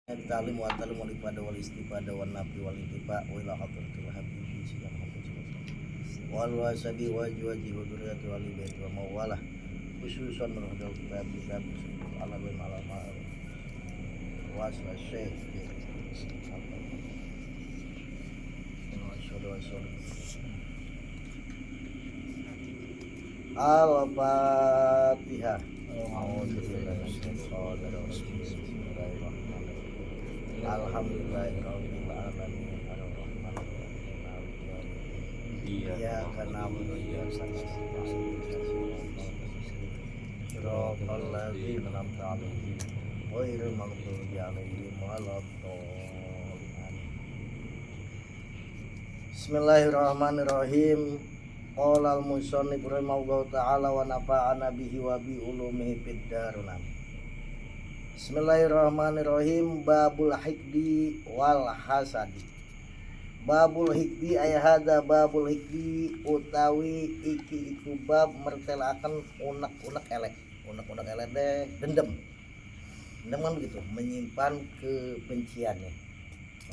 Talim wa talim wal ipada wal istifada wan nafi wal intifa wa ila hadratil habibi sidang wal wasabi wa juwaji huduriyati wal baiti wa mawalah khususan menurut kitab kitab ala bin alama wasla syekh Al-Fatihah. Alhamdulillahirabbil alamin arrahmanirrahim maliki yaumiddin iyyaka na'budu wa iyyaka nasta'in siratal ladzina an'amta 'alaihim ghairil maghdubi 'alaihim waladdallin. Bismillahirrahmanirrahim. Qala al-musannif rahimahullahu ta'ala wa nafa'ana bihi wa bi ulumihi fid darin. Bismillahirrahmanirrahim. Babul hikdi wal hasadi. Babul hikdi ayahada babul hikdi utawi iki iku bab mertelakan unek-unek elek. Unek-unek elek deh dendam. Dendam kan begitu, menyimpan kebenciannya.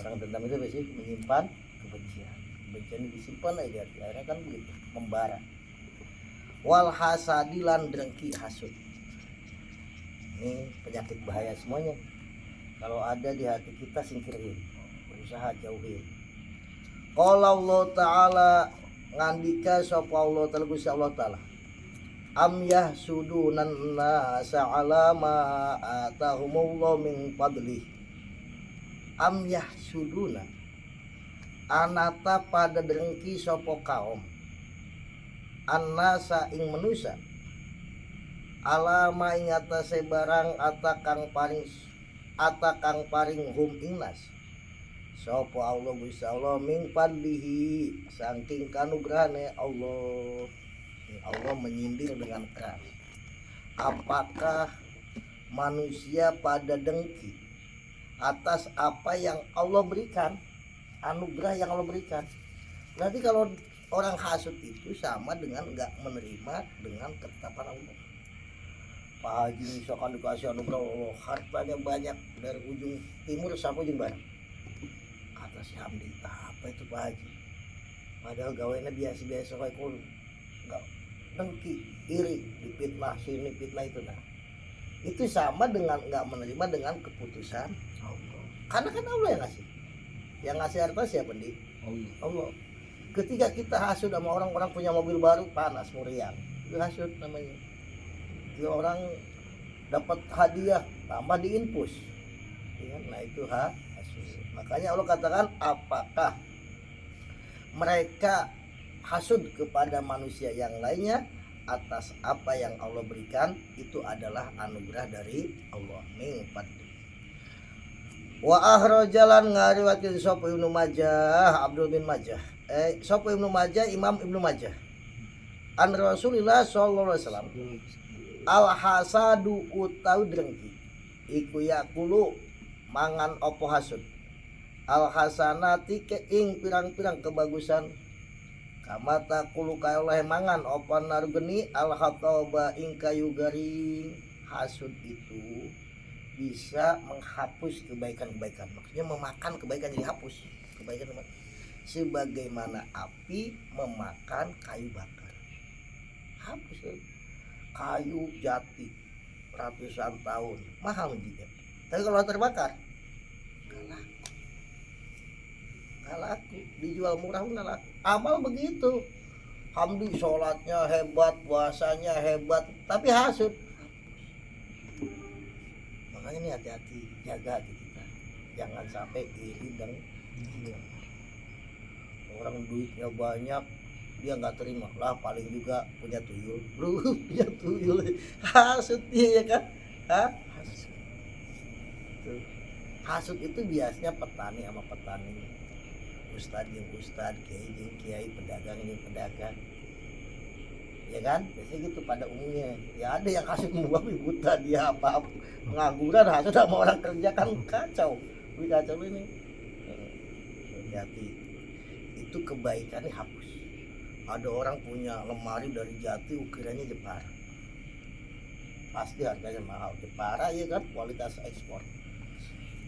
Orang dendam itu sih menyimpan kebencian. Kebencian disimpan aja, akhirnya kan begitu, membara. Wal hasadi lan dengki hasud. Ini penyakit bahaya semuanya. Kalau ada di hati kita singkirin, berusaha jauhin. Qala Allah Ta'ala ngandika sapa Allah Ta'ala Gusti Allah Ta'ala. Am yahsudunan nasa ala ma atahumullahu min fadli. Am yahsuduna anata pada dengki sapa kaum. Annasa ing manusia alama ing atase barang atakang paring hum ingnas sapa Allah Gusti Allah min fadlihi saking kanugrahane Allah. Allah menyindir dengan keras. Apakah manusia pada dengki atas apa yang Allah berikan, anugerah yang Allah berikan? Berarti kalau orang hasud itu sama dengan enggak menerima dengan ketetapan Allah. Pak Haji misalkan dikasih anugerah Allah, hartanya banyak dari ujung timur sampai ujung barat. Kata si Hamdi, apa itu Pak Haji? Padahal gawainya biasa-biasa kayak kul. Enggak dengki, iri, dipitnah sini, fitnah itu nah. Itu sama dengan enggak menerima dengan keputusan Allah. Karena kan Allah yang ngasih. Yang ngasih harta siapa di? Allah. Ketika kita hasud sama orang punya mobil baru panas meriang, itu hasud namanya. Dia orang dapat hadiah tambah diinpus, ya, nah itu hasud. Makanya Allah katakan apakah mereka hasud kepada manusia yang lainnya atas apa yang Allah berikan, itu adalah anugerah dari Allah. Min fadli. Wa ahrajalan ngariwatin sapa Ibnu Majah Abdul bin Majah sapa Ibnu Majah Imam Ibnu Majah an Rasulillah sallallahu alaihi wasallam al hasadu utawi drengki iku yakulu mangan opo hasud al hasanati ke ing pirang-pirang kebagusan kama taqulu kaya oleh mangan opo nargeni al khataba ing kayu garing. Hasud itu bisa menghapus kebaikan-kebaikan, maksudnya memakan kebaikan jadi hapus kebaikan sebagaimana api memakan kayu bakar. Hapus kayu jati ratusan tahun mahal juga, tapi kalau terbakar nggak laku, dijual murah nggak laku. Amal begitu, Hamdi sholatnya hebat, puasanya hebat, tapi hasud. Makanya ini hati-hati, jaga hati kita, jangan sampai iri dan orang duitnya banyak dia nggak terima lah, paling juga punya tuyul, lu punya tuyul, hasud dia ya kan? Hasud itu biasanya petani sama petani, ustad yang ustad, kiai yang kiai, pedagang yang pedagang, ya kan? Biasanya gitu pada umumnya. Ya ada yang hasud membabi buta, dia apa pengangguran hasud sama orang kerja kan kacau, ini. Hati-hati, itu kebaikannya hapus. Ada orang punya lemari dari jati ukirannya Jepara, pasti harganya mahal. Jepara ya kan, kualitas ekspor.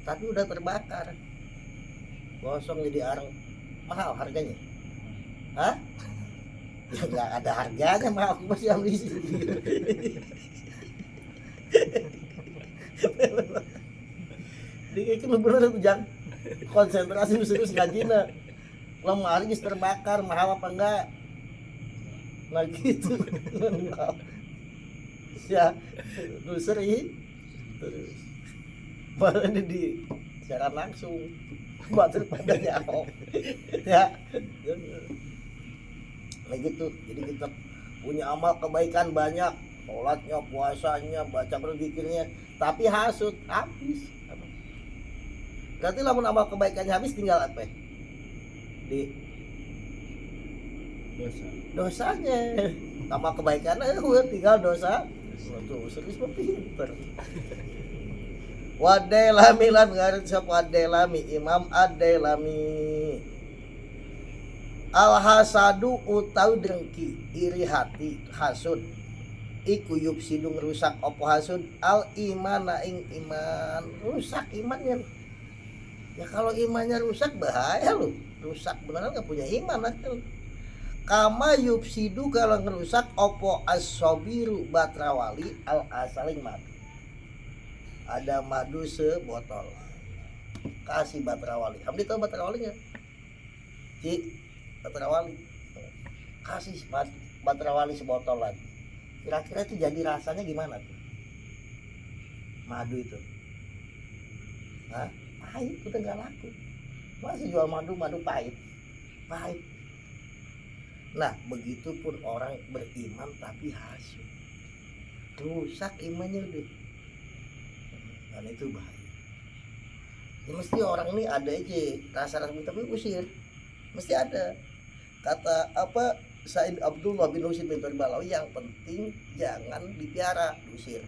tapi udah terbakar, gosong jadi arang, mahal harganya. Hah? Ya nggak ada harganya, mahal aku masih ambil di sini. Dia kan bener tuh jangan konsentrasi serius ngajina. Lemari geus terbakar, mahal apa enggak? Nah gitu. Ya, lu seri terus malah di secara langsung batur pada jauh ya. Nah gitu, jadi kita punya amal kebaikan banyak, sholatnya, puasanya, baca berzikirnya, tapi hasut habis. Berarti lamun amal kebaikannya habis tinggal apa? Di dosanya. Amal kebaikannya tinggal dosa. Tuh serius pinter. Wadailami lan ngaran sapa Wadailami Imam Ad-Dailami. Al hasadu utawi dengki, iri hati, hasud. Iku yufsidu ngrusak apa hasud al imana ing iman, rusak imannya. Ya kalau imannya rusak bahaya loh, rusak beneran nggak punya iman kan. Kama yufsidu kalau ngerusak opo as-sobiru batrawali al asaling madu. Ada madu sebotol, kasih batrawali. Hamdi tahu batrawali nggak? Cik, batrawali. Kasih batrawali sebotol lagi. Kira-kira itu jadi rasanya gimana tuh? Madu itu. Hah? Pahit, udah nggak laku. Masih jual madu pahit. Pahit. Nah, begitupun orang beriman tapi hasud, rusak imannya udah, dan itu bahaya. Ya, mesti orang ini ada aja rasa-rasa tapi usir, mesti ada. Kata apa Said Abdullah bin Husain bin Balawi, yang penting jangan dipiara, diusir.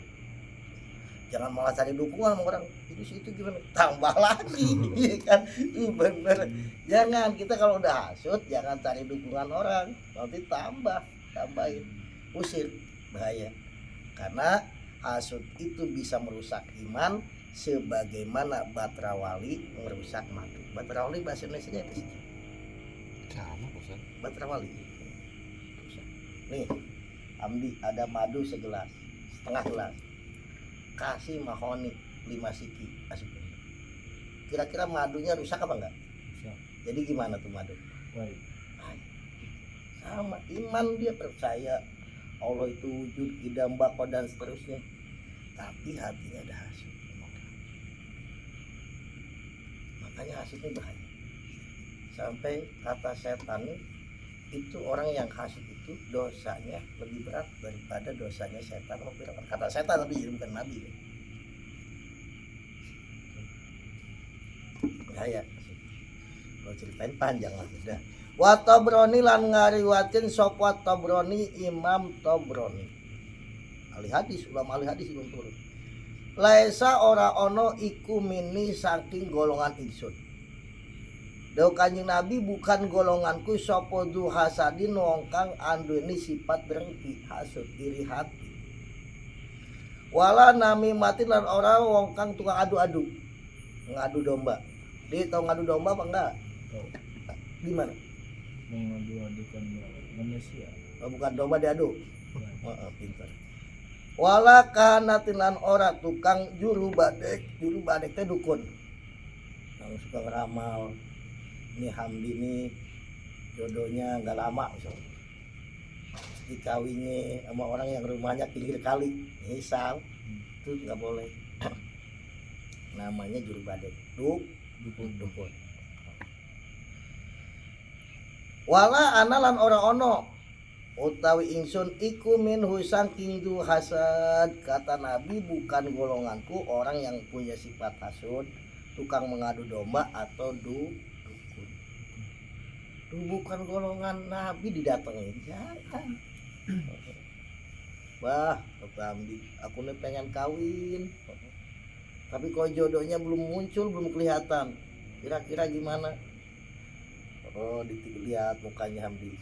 Jangan malah cari dukungan sama orang itu situ gimana, tambah lagi. Iya kan, bener. Jangan, kita kalau udah hasut jangan cari dukungan orang, nanti tambahin, usir, bahaya. Karena hasut itu bisa merusak iman sebagaimana batrawali merusak madu. Batrawali bahasa Indonesia apa sih? Sama Ustaz. Batrawali. Nih, Amdi ada madu segelas, setengah gelas. Kasih mahoni 5 siki, masukin. Kira-kira madunya rusak apa enggak? Rusak. Jadi gimana tuh madu? Baik. Sama iman, dia percaya Allah itu wujud, idam, bako dan seterusnya, tapi hatinya ada hasud. Makanya hasudnya bahaya. Sampai kata setan itu orang yang hasud itu dosanya lebih berat daripada dosanya setan. Kata setan, tapi bukan nabi. Bahaya. Kalau ceritain panjang lah sudah. Wa Tabrani lan ngariwatin sapa Tabrani Imam Tabrani. Ahli hadis, ulama ahli hadis itu turun. Laisa ora ono iku mini saking golongan ingsun. Dawuh Kanjeng Nabi, bukan golonganku sapa du hasadin wong kang anduweni sifat dengki, hasud, iri hati. Wala nami mati lan ora wong kang tukang adu-adu. Ngadu domba. Dia tahu ngadu domba apa enggak? Tahu. Gimana? Mengadu-adukan manusia. Oh, bukan domba diadu. Oh, pintar. Wala kanatin lan ora tukang juru badek teh dukun. Yang suka ngeramal. Ini Hamdi nih jodohnya nggak lama misalnya, dikawinnya sama orang yang rumahnya pinggir kali, misal itu nggak boleh. Namanya juru badek, dukun. Wala analan ora ono utawi ingsun iku min saking du hasad, kata Nabi, bukan golonganku orang yang punya sifat hasud, tukang mengadu domba atau dukun. Bukan golongan Nabi didatengin, jangan. Wah, Bapak Amdi, aku nih pengen kawin, tapi kok jodohnya belum muncul, belum kelihatan. Kira-kira gimana? Oh, dilihat mukanya Hamdi.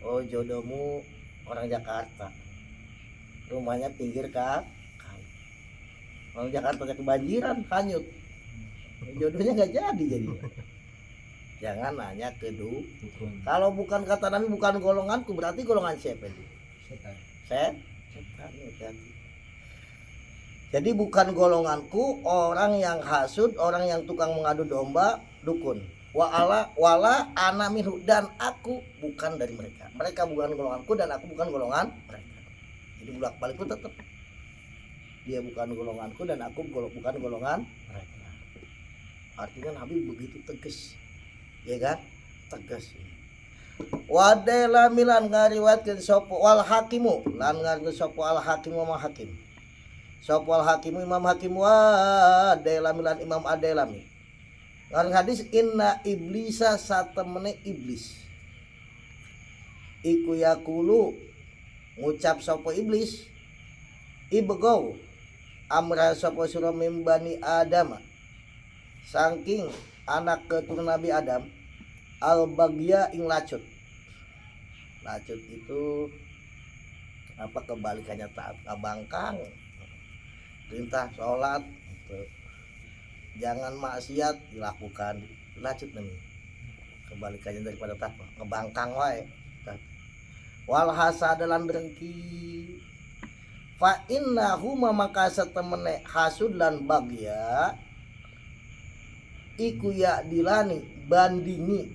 Oh, jodohmu orang Jakarta, rumahnya pinggir kali. Kalau Jakarta kebanjiran hanyut. Jodohnya nggak jadi jadinya. Jangan nanya ke Dukun. Kalau bukan kata Nabi bukan golonganku, berarti golongan siapa itu? Setan. Setan, hati-hati. Jadi bukan golonganku orang yang hasud, orang yang tukang mengadu domba, dukun. Wala ana minhu, dan aku bukan dari mereka. Mereka bukan golonganku dan aku bukan golongan mereka. Jadi bolak-balik itu tetap. Dia bukan golonganku dan aku bukan golongan mereka. Artinya Nabi begitu tegas. Ya kan? Tegas. Wadela milan ngariwatkeun sapa wal hakimu lan ngariwatkeun sapa al hakimu ma hakim. Sapa al hakimu Imam Hakim wa Dailami lan Imam Adailami. Ngarang hadis inna iblisa satemene iblis. Iku yakulu ngucap sapa iblis ibegau amra sapa sura mimbani Adam. Saking anak keturunan Nabi Adam al bagya ing lacut. Lacut itu apa kebalikannya taat bangkang. Perintah sholat jangan maksiat dilakukan, lacut nih kebalikannya daripada takwa, ngebangkang wae. Wal hasad lan dengki fa innahu maka satemene hasud lan bagya iku ya dilani bandingi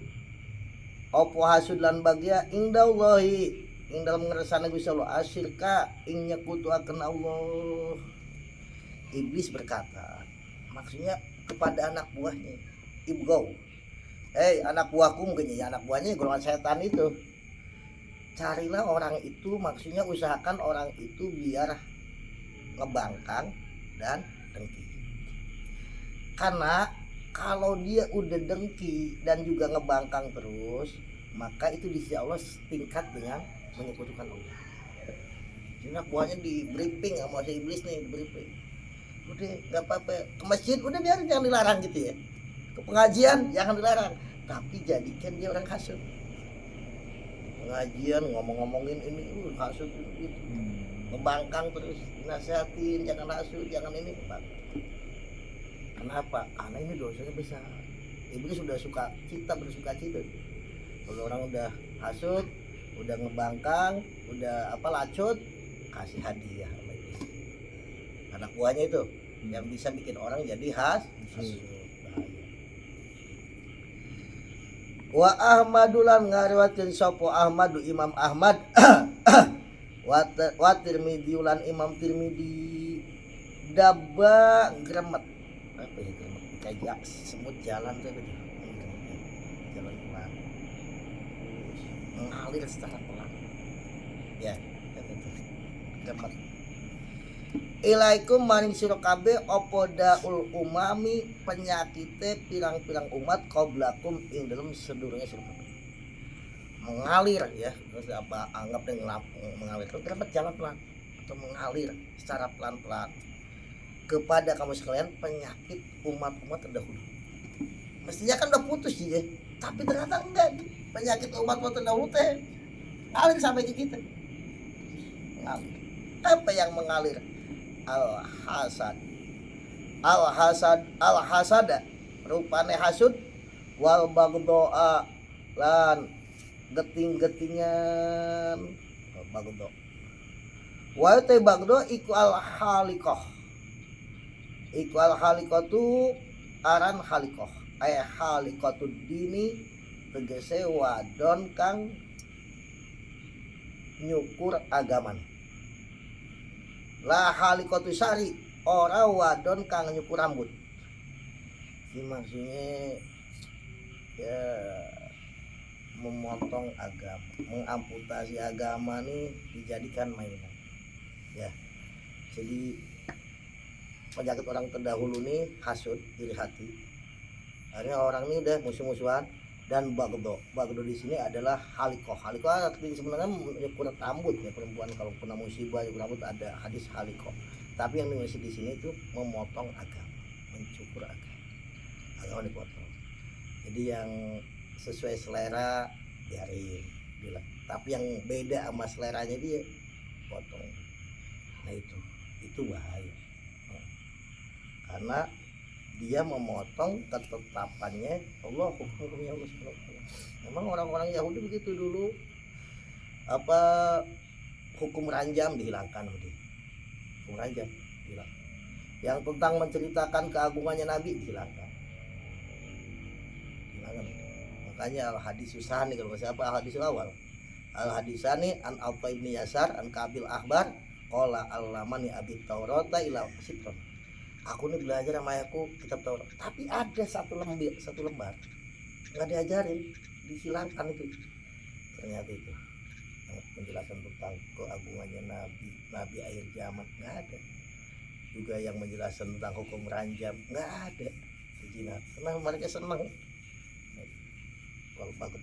opo hasud lan bagya indallahi ing dalem ngersane Gusti Allah asyirka ing nyekutuaken Allah. Iblis berkata, maksudnya kepada anak buahnya, ibgau, anak buahku, mungkin ya anak buahnya golongan setan itu, carilah orang itu, maksudnya usahakan orang itu biar ngebangkang dan dengki. Karena kalau dia udah dengki dan juga ngebangkang terus, maka itu di sisi Allah tingkat dengan menyekutukan Allah. Jadi anak buahnya di briefing sama si iblis nih, di briefing. Udah nggak apa-apa, ke masjid udah biar jangan dilarang gitu ya, ke pengajian jangan dilarang, tapi jadikan dia orang hasud. Pengajian ngomong-ngomongin ini hasud gitu, membangkang terus, nasihatin jangan hasud, jangan ini. Kenapa? Karena ini dosanya besar. Iblis sudah suka cita, bersuka cita. Kalau orang udah hasud, udah ngebangkang, udah apa lacut, kasih hadiah. Anak buahnya itu yang bisa bikin orang jadi hasud. Wa Ahmadulan ngariwatkeun sapa Ahmadu Imam Ahmad wa Tirmidzi lan Imam Tirmidzi daba gremet. Apa ya gremet? Kayak semut jalan tuh gitu. Jalan pelan. Mengalir secara pelan. Ya, itu. Gremet. Ilaikum maring sira kabeh apa daul umami penyakite pirang-pirang umat qablakum ing dalem sedurunge sira kabeh. Mengalir ya, terus apa anggap dengan mengalir itu dapat jalan pelan atau mengalir secara pelan-pelan kepada kamu sekalian penyakit umat-umat terdahulu. Mestinya kan udah putus ya, tapi ternyata enggak. Penyakit umat-umat terdahulu teh ngalir sampai ke kita. Mengalir. Apa yang mengalir? Al-hasad al-hasada rupane hasud wal bagdoa lan geting-getingan bagdo wa te bagdo iku al-halikoh tu aran halikoh ay halikotud dini tegese wadon kang nyukur agaman. La halikotu sari ora wadon kang nyukur rambut. Ini maksudnya ya memotong agama, mengamputasi agama nih dijadikan mainan. Ya. Jadi penyakit orang terdahulu nih hasud, iri hati. Akhirnya orang ini udah musuh-musuhan dan bagdo. Bagdo di sini adalah halikoh. Halikoh artinya sebenarnya nyukur rambut ya, perempuan kalau kena musibah nyukur rambut ada hadis halikoh. Tapi yang dimaksud di sini itu memotong agama, mencukur agama dipotong. Jadi yang sesuai selera biarin, bilang. Tapi yang beda sama seleranya dia potong. Nah itu bahaya. karena dia memotong ketetapannya Allah, hukumnya Allah Subhanahu wa taala. Memang orang-orang Yahudi begitu dulu, apa hukum ranjam dihilangkan, hukum ranjam hilang. Yang tentang menceritakan keagungannya Nabi dihilangkan. Makanya al hadis susani kalau siapa al hadis awal. Al hadisani an Alfa ibn Yasar an Kabil Ahbar qala allamani abi Taurata ila sitron. Aku nih belajar sama ayahku kitab Taurat, tapi ada satu lembar nggak diajarin, dihilangkan itu. Ternyata itu menjelaskan tentang keagungannya Nabi akhir zaman nggak ada. Juga yang menjelaskan tentang hukum ranjam nggak ada. Sejina senang, mereka senang. Kalau bagus.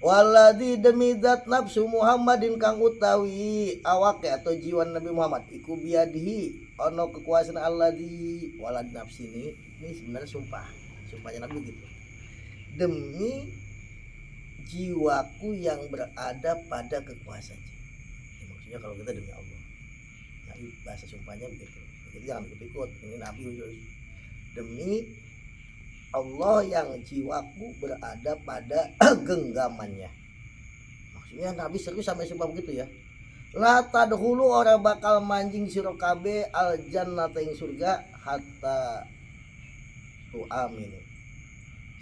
Waladi demi zat nafsu Muhammadin kang utawi awake atau jiwa Nabi Muhammad iku biadihi ono kekuasaan alladzi walad nafsi ini sebenarnya sumpahnya Nabi gitu, demi jiwaku yang berada pada kekuasaan. Ya, maksudnya kalau kita demi Allah, nah bahasa sumpahnya begitu, jadi jangan ikut-ikut. Ini Nabi demi Allah yang jiwaku berada pada genggamannya. Maksudnya Nabi serius sampai sumpah begitu ya. La tadkhulu orang bakal manjing sira kabeh al jannata ing surga hatta tu'aminu.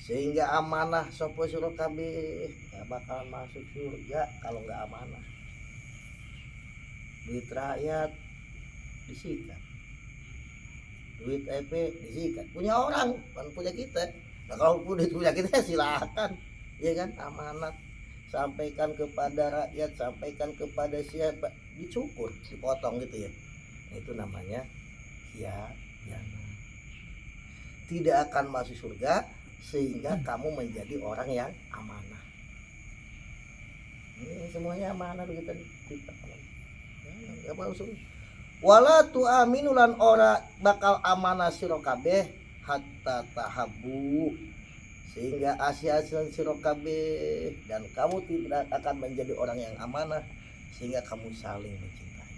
Sehingga amanah sapa sira kabeh gak bakal masuk surga kalau enggak amanah. Duit rakyat disikat, duit EP disikat, punya orang bukan punya kita. Nah kalau punya kita silakan, ya kan, amanat sampaikan kepada rakyat, sampaikan kepada siapa, dicukur, dipotong gitu ya. Itu namanya khianat. Tidak akan masuk surga sehingga kamu menjadi orang yang amanah. Ini semuanya amanah begitu kita. Ya, masuk. Wala tu'aminu lan ora bakal amanah sira kabeh hatta tahabbu, sehingga asia-asia sira kabeh dan kamu tidak akan menjadi orang yang amanah sehingga kamu saling mencintai.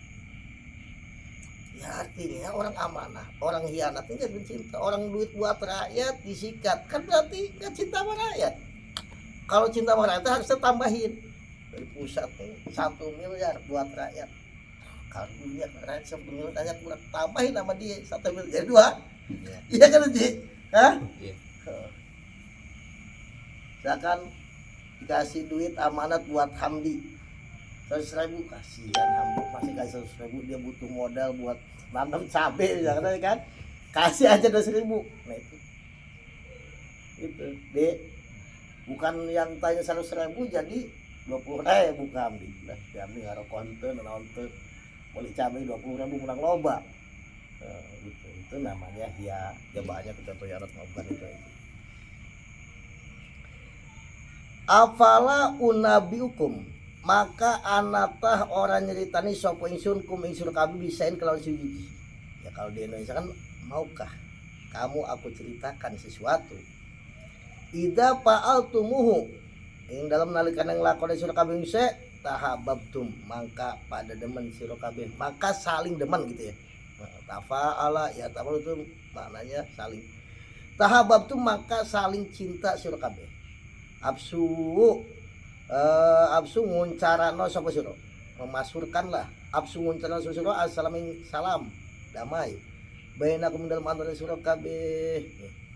Ya artinya orang amanah, orang hianat ini kan mencinta, orang duit buat rakyat disikat, kan berarti gak cinta sama rakyat. Kalau cinta sama rakyat harusnya tambahin dari pusat nih 1 miliar buat rakyat. Kalau dunia rakyat 1 miliar tanya kurang, tambahin sama dia 1 miliar 2. Iya kan Ji? Hah? Iya. Misalkan dikasih duit amanat buat Hamdi 100.000, kasihan Hamdi masih kasih 100.000, dia butuh modal buat nanam cabai misalkan kan, kasih aja 200.000. Nah itu dek, bukan yang tanya 100.000 jadi 20.000 ke Hamdi. Nah Hamdi ngaruh konten nonton beli cabai 20.000 menang loba. Gitu. Itu namanya ya banyak kita tuh ya bukan itu. Afala unabiukum, maka anatah orang nyeritani sapa ingsun kum ingsun kabeh bisain kelawan siji. Ya kalau di Indonesia kan, maukah kamu aku ceritakan sesuatu idza fa'altumuhu ing dalam nalikan yang lakone sira kabeh se tahabbtum, maka pada demen sira kabeh, maka saling demen gitu ya. Tafa'ala ya ta'ala itu maknanya saling. Tahabbtum maka saling cinta sira kabeh. Absu nguncarano sapa sira, memasurkanlah absu nguncarano sapa sira assalamu salam damai bainakum dalam antara sira kabeh.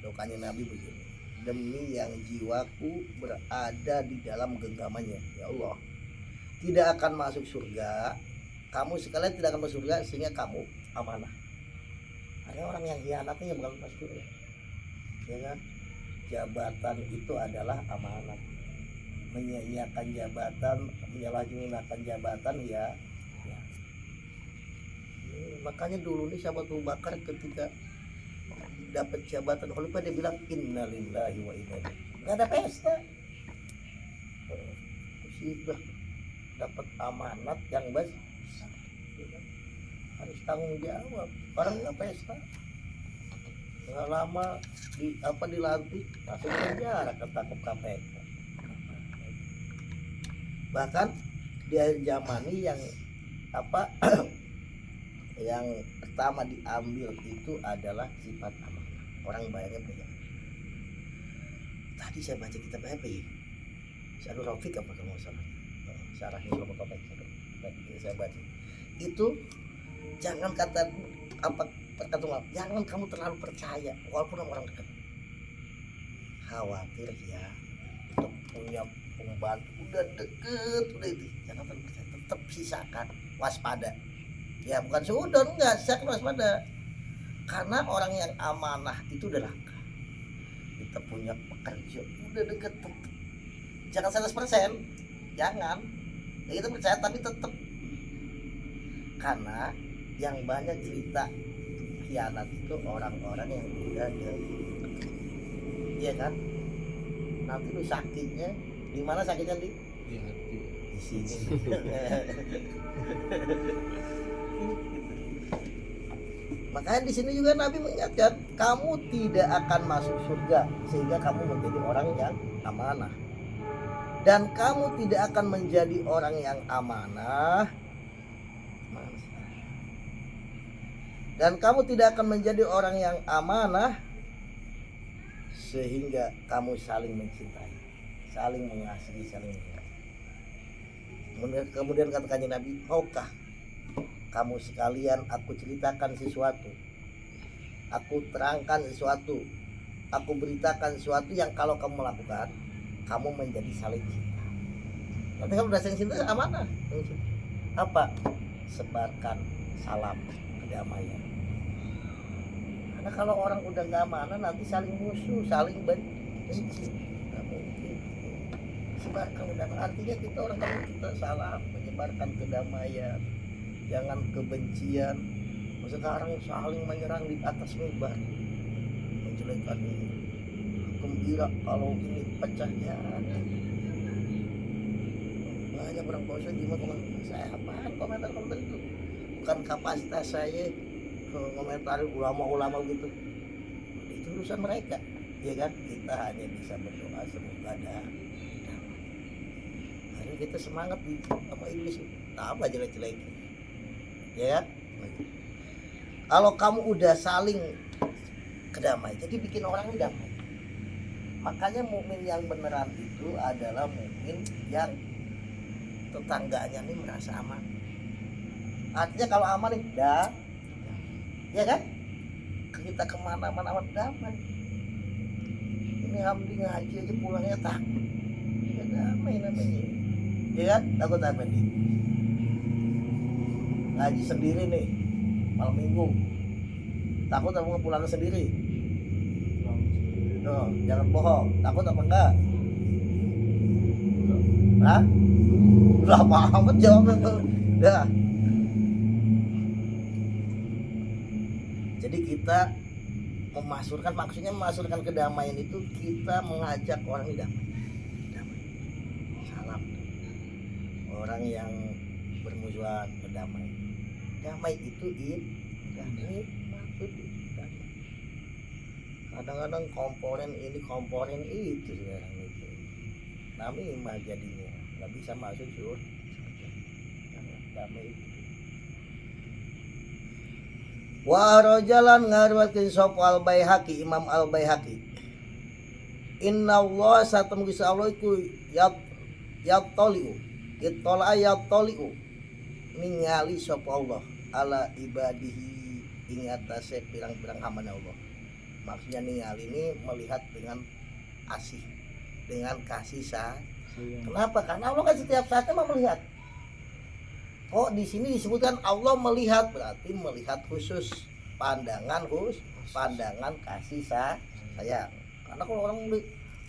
Dokanya Nabi begini, demi yang jiwaku berada di dalam genggamannya, ya Allah tidak akan masuk surga, kamu sekalian tidak akan masuk surga sehingga kamu amanah. Ada orang yang hianatnya bukan masuk surga, ya kan? Jabatan itu adalah amanat, menyia-nyiakan jabatan, menyalahgunakan jabatan ya. Makanya dulu nih sahabat Abu Bakar ketika dapat jabatan khalifah dia bilang innalillahi wa inna ilaihi, nggak ada pesta, sudah dapat amanat yang besar, harus tanggung jawab. Orang nggak pesta, nggak lama dilantik langsung penjara, ketangkep KPK. Bahkan di akhir zaman ini yang yang pertama diambil itu adalah sifat amanah. Orang bayarnya punya. Tadi saya baca kitab apa ya? Syarul Rafiq apa kalau nggak salah? Syarahnya Syarul Rafiq. Saya baca. Itu jangan kata apa perkataan, jangan kamu terlalu percaya walaupun orang dekat. Khawatir ya, untuk punya pembantu udah deket, udah itu jangan terlalu percaya, tetap sisakan, waspada. Ya bukan seudon, enggak, sisakan waspada. Karena orang yang amanah itu udah langka. Kita punya pekerja udah deket, tetap jangan 100%, jangan. Ya kita percaya tapi tetap, karena yang banyak cerita khianat itu orang-orang yang udah iya kan, nanti lu sakitnya di mana, sakitnya di hati. di sini. Makanya di sini juga Nabi mengingatkan, kamu tidak akan masuk surga sehingga kamu menjadi orang yang amanah, dan kamu tidak akan menjadi orang yang amanah, dan kamu tidak akan menjadi orang yang amanah sehingga kamu saling mencintai, saling mengasihi, saling menyayangi. Kemudian kata kanjeng Nabi, maukah kamu sekalian aku ceritakan sesuatu, aku terangkan sesuatu, aku beritakan sesuatu yang kalau kamu lakukan, kamu menjadi saling cinta. Nanti kamu udah saling cinta, amanah. Apa? Sebarkan salam kedamaian. Karena kalau orang udah nggak amanah, nanti saling musuh, saling benci. Nggak mungkin. Sebarkan kedamaian. Artinya kita orang, kalau kita salam, menyebarkan kedamaian, jangan kebencian. Sekarang saling menyerang di atas mimbar, menjelekkan ini, gembira kalau ini pecah ya. Banyak orang bosan gimana, saya apaan komentar itu, bukan kapasitas saya komentari ulama-ulama gitu, itu urusan mereka, ya kan. Kita hanya bisa berdoa semoga ada. Akhirnya kita semangat di apa iblis itu, apa jelek-jelek, ya kan. Kalau kamu udah saling kedamai, jadi bikin orang ini damai. Makanya mukmin yang beneran itu adalah mukmin yang tetangganya nih merasa aman. Artinya kalau aman nih, ya kan? Kita kemana-mana aman, damai. Ini Hamdi ngaji aja pulangnya takut, ya damai namanya, ya kan? Takut apa nih? Ngaji sendiri nih malam minggu, takut apa pulang sendiri? Tuh, jangan bohong, takut apa enggak? Hah? Lama amat jawabnya tuh. Dah. Jadi kita memasurkan, maksudnya memasurkan kedamaian itu kita mengajak orang damai. Damai. Salam. Orang yang bermusuhan berdamai. Damai itu ini maksud damai. Kadang-kadang komponen ini komponen itu sekarang itu. Namimah jadinya, nggak bisa masuk surga. Damai itu. Wa rajalan ngariwatkeun sop al Baihaqi, Imam al Baihaqi. Inna Allah satam Gusti Allah iku yattaliu. Ittala yattaliu. Ningali sop Allah ala ibadihi ing atase pirang-pirang hamba Allah. Maksudnya ningali ini melihat dengan asih, dengan kasih sayang. Kenapa? Karena Allah kan setiap saatnya mau melihat. Oh, di sini disebutkan Allah melihat, berarti melihat khusus, pandangan khusus, pandangan kasih sayang. Karena kalau orang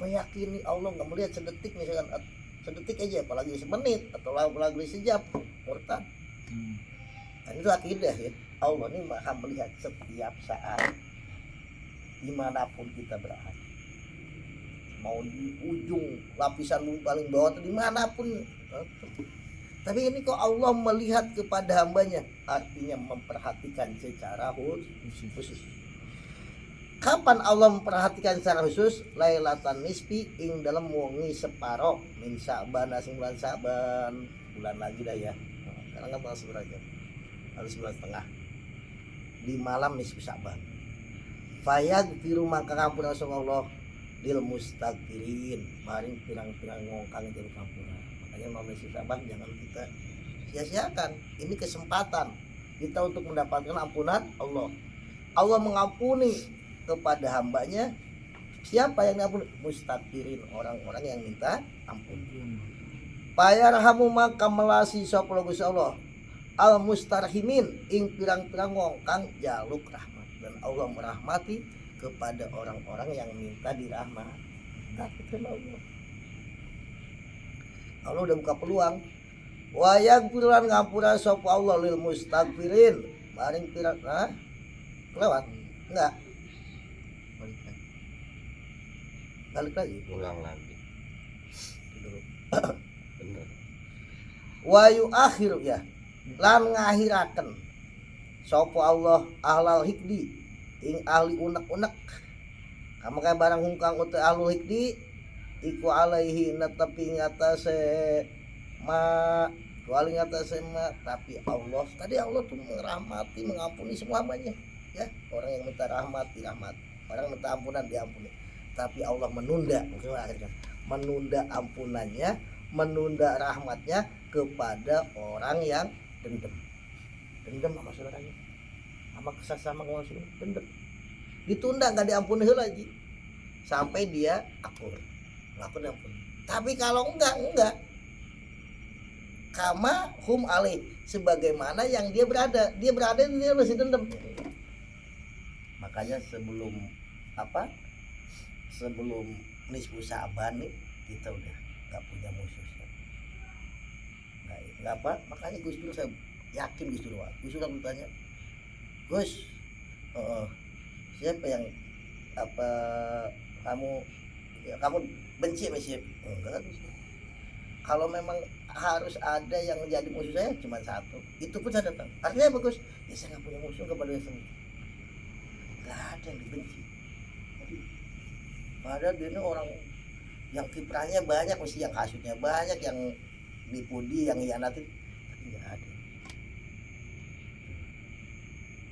meyakini Allah nggak melihat sedetik, misalkan sedetik aja, apalagi semenit atau apalagi sejam, murtad. Dan itu akidah ya. Allah ini maha melihat setiap saat, dimanapun kita berada. Mau di ujung lapisan bumi paling bawah atau dimanapun. Tapi ini kok Allah melihat kepada hambanya, artinya memperhatikan secara khusus. Kapan Allah memperhatikan secara khusus? Lailatan nisfi ing dalam wengi separo min Sa'ban, bulan Sa'ban, bulan lagi dah ya. Karena nggak masuk aja, harus 11 setengah. di malam nisfu Sa'ban. Fayaghfiru maka ngampura Allah lil mustaghfirin maring pirang-pirang ngongkang jaluk ngampura. Makanya malam nisfu Sa'ban jangan kita sia-siakan. Ini kesempatan kita untuk mendapatkan ampunan Allah. Allah mengampuni kepada hambanya. Siapa yang diampuni? Mustaghfirin, orang-orang yang minta ampun. Payarhamu maka melasi sapa Gusti Allah al mustarhimin ing pirang-pirang ngongkang jaluk rahmat, dan Allah merahmati kepada orang-orang yang minta dirahmat. Tapi sama Allah. Allah udah buka peluang. Wa yaghfirulan ngapura sapa Allah lil mustaghfirin maring pirang lewat enggak balik lagi ulang lagi dulu. bener Wa yuakhiru ya lan ngahiraken sapa Allah ahlal hikdi ing ahli unek-unek kamu kayak barang hungkang uta ahlul hikdi iku alaihi netepi ngatasé ma wali ngatasé ma, tapi Allah tadi Allah tuh merahmati mengampuni semua hambanya ya. Orang yang minta rahmat dirahmat, orang minta ampunan diampuni, tapi Allah menunda, menunda ampunannya, menunda rahmatnya kepada orang yang dendam sama saudaranya, sama kesal sama ngomong dendam, ditunda nggak diampuni lagi sampai dia akur diampuni. Tapi kalau enggak kama hum alih sebagaimana yang dia berada dia masih dendam. Makanya sebelum nisfu Sa'ban nih kita udah nggak punya musuh. Nggak apa, makanya Gus Dur saya yakin Gus Dur bertanya, Gus, siapa yang kamu benci sama siapa? Enggak, kalau memang harus ada yang jadi musuh saya cuma satu, itu pun saya datang. Artinya bagus, ya saya nggak punya musuh kepada yang semua, nggak ada yang dibenci. Padahal dia ini orang yang kiprahnya banyak, mesti yang hasutnya banyak, yang dipudi, yang hianatin, tapi nggak ada.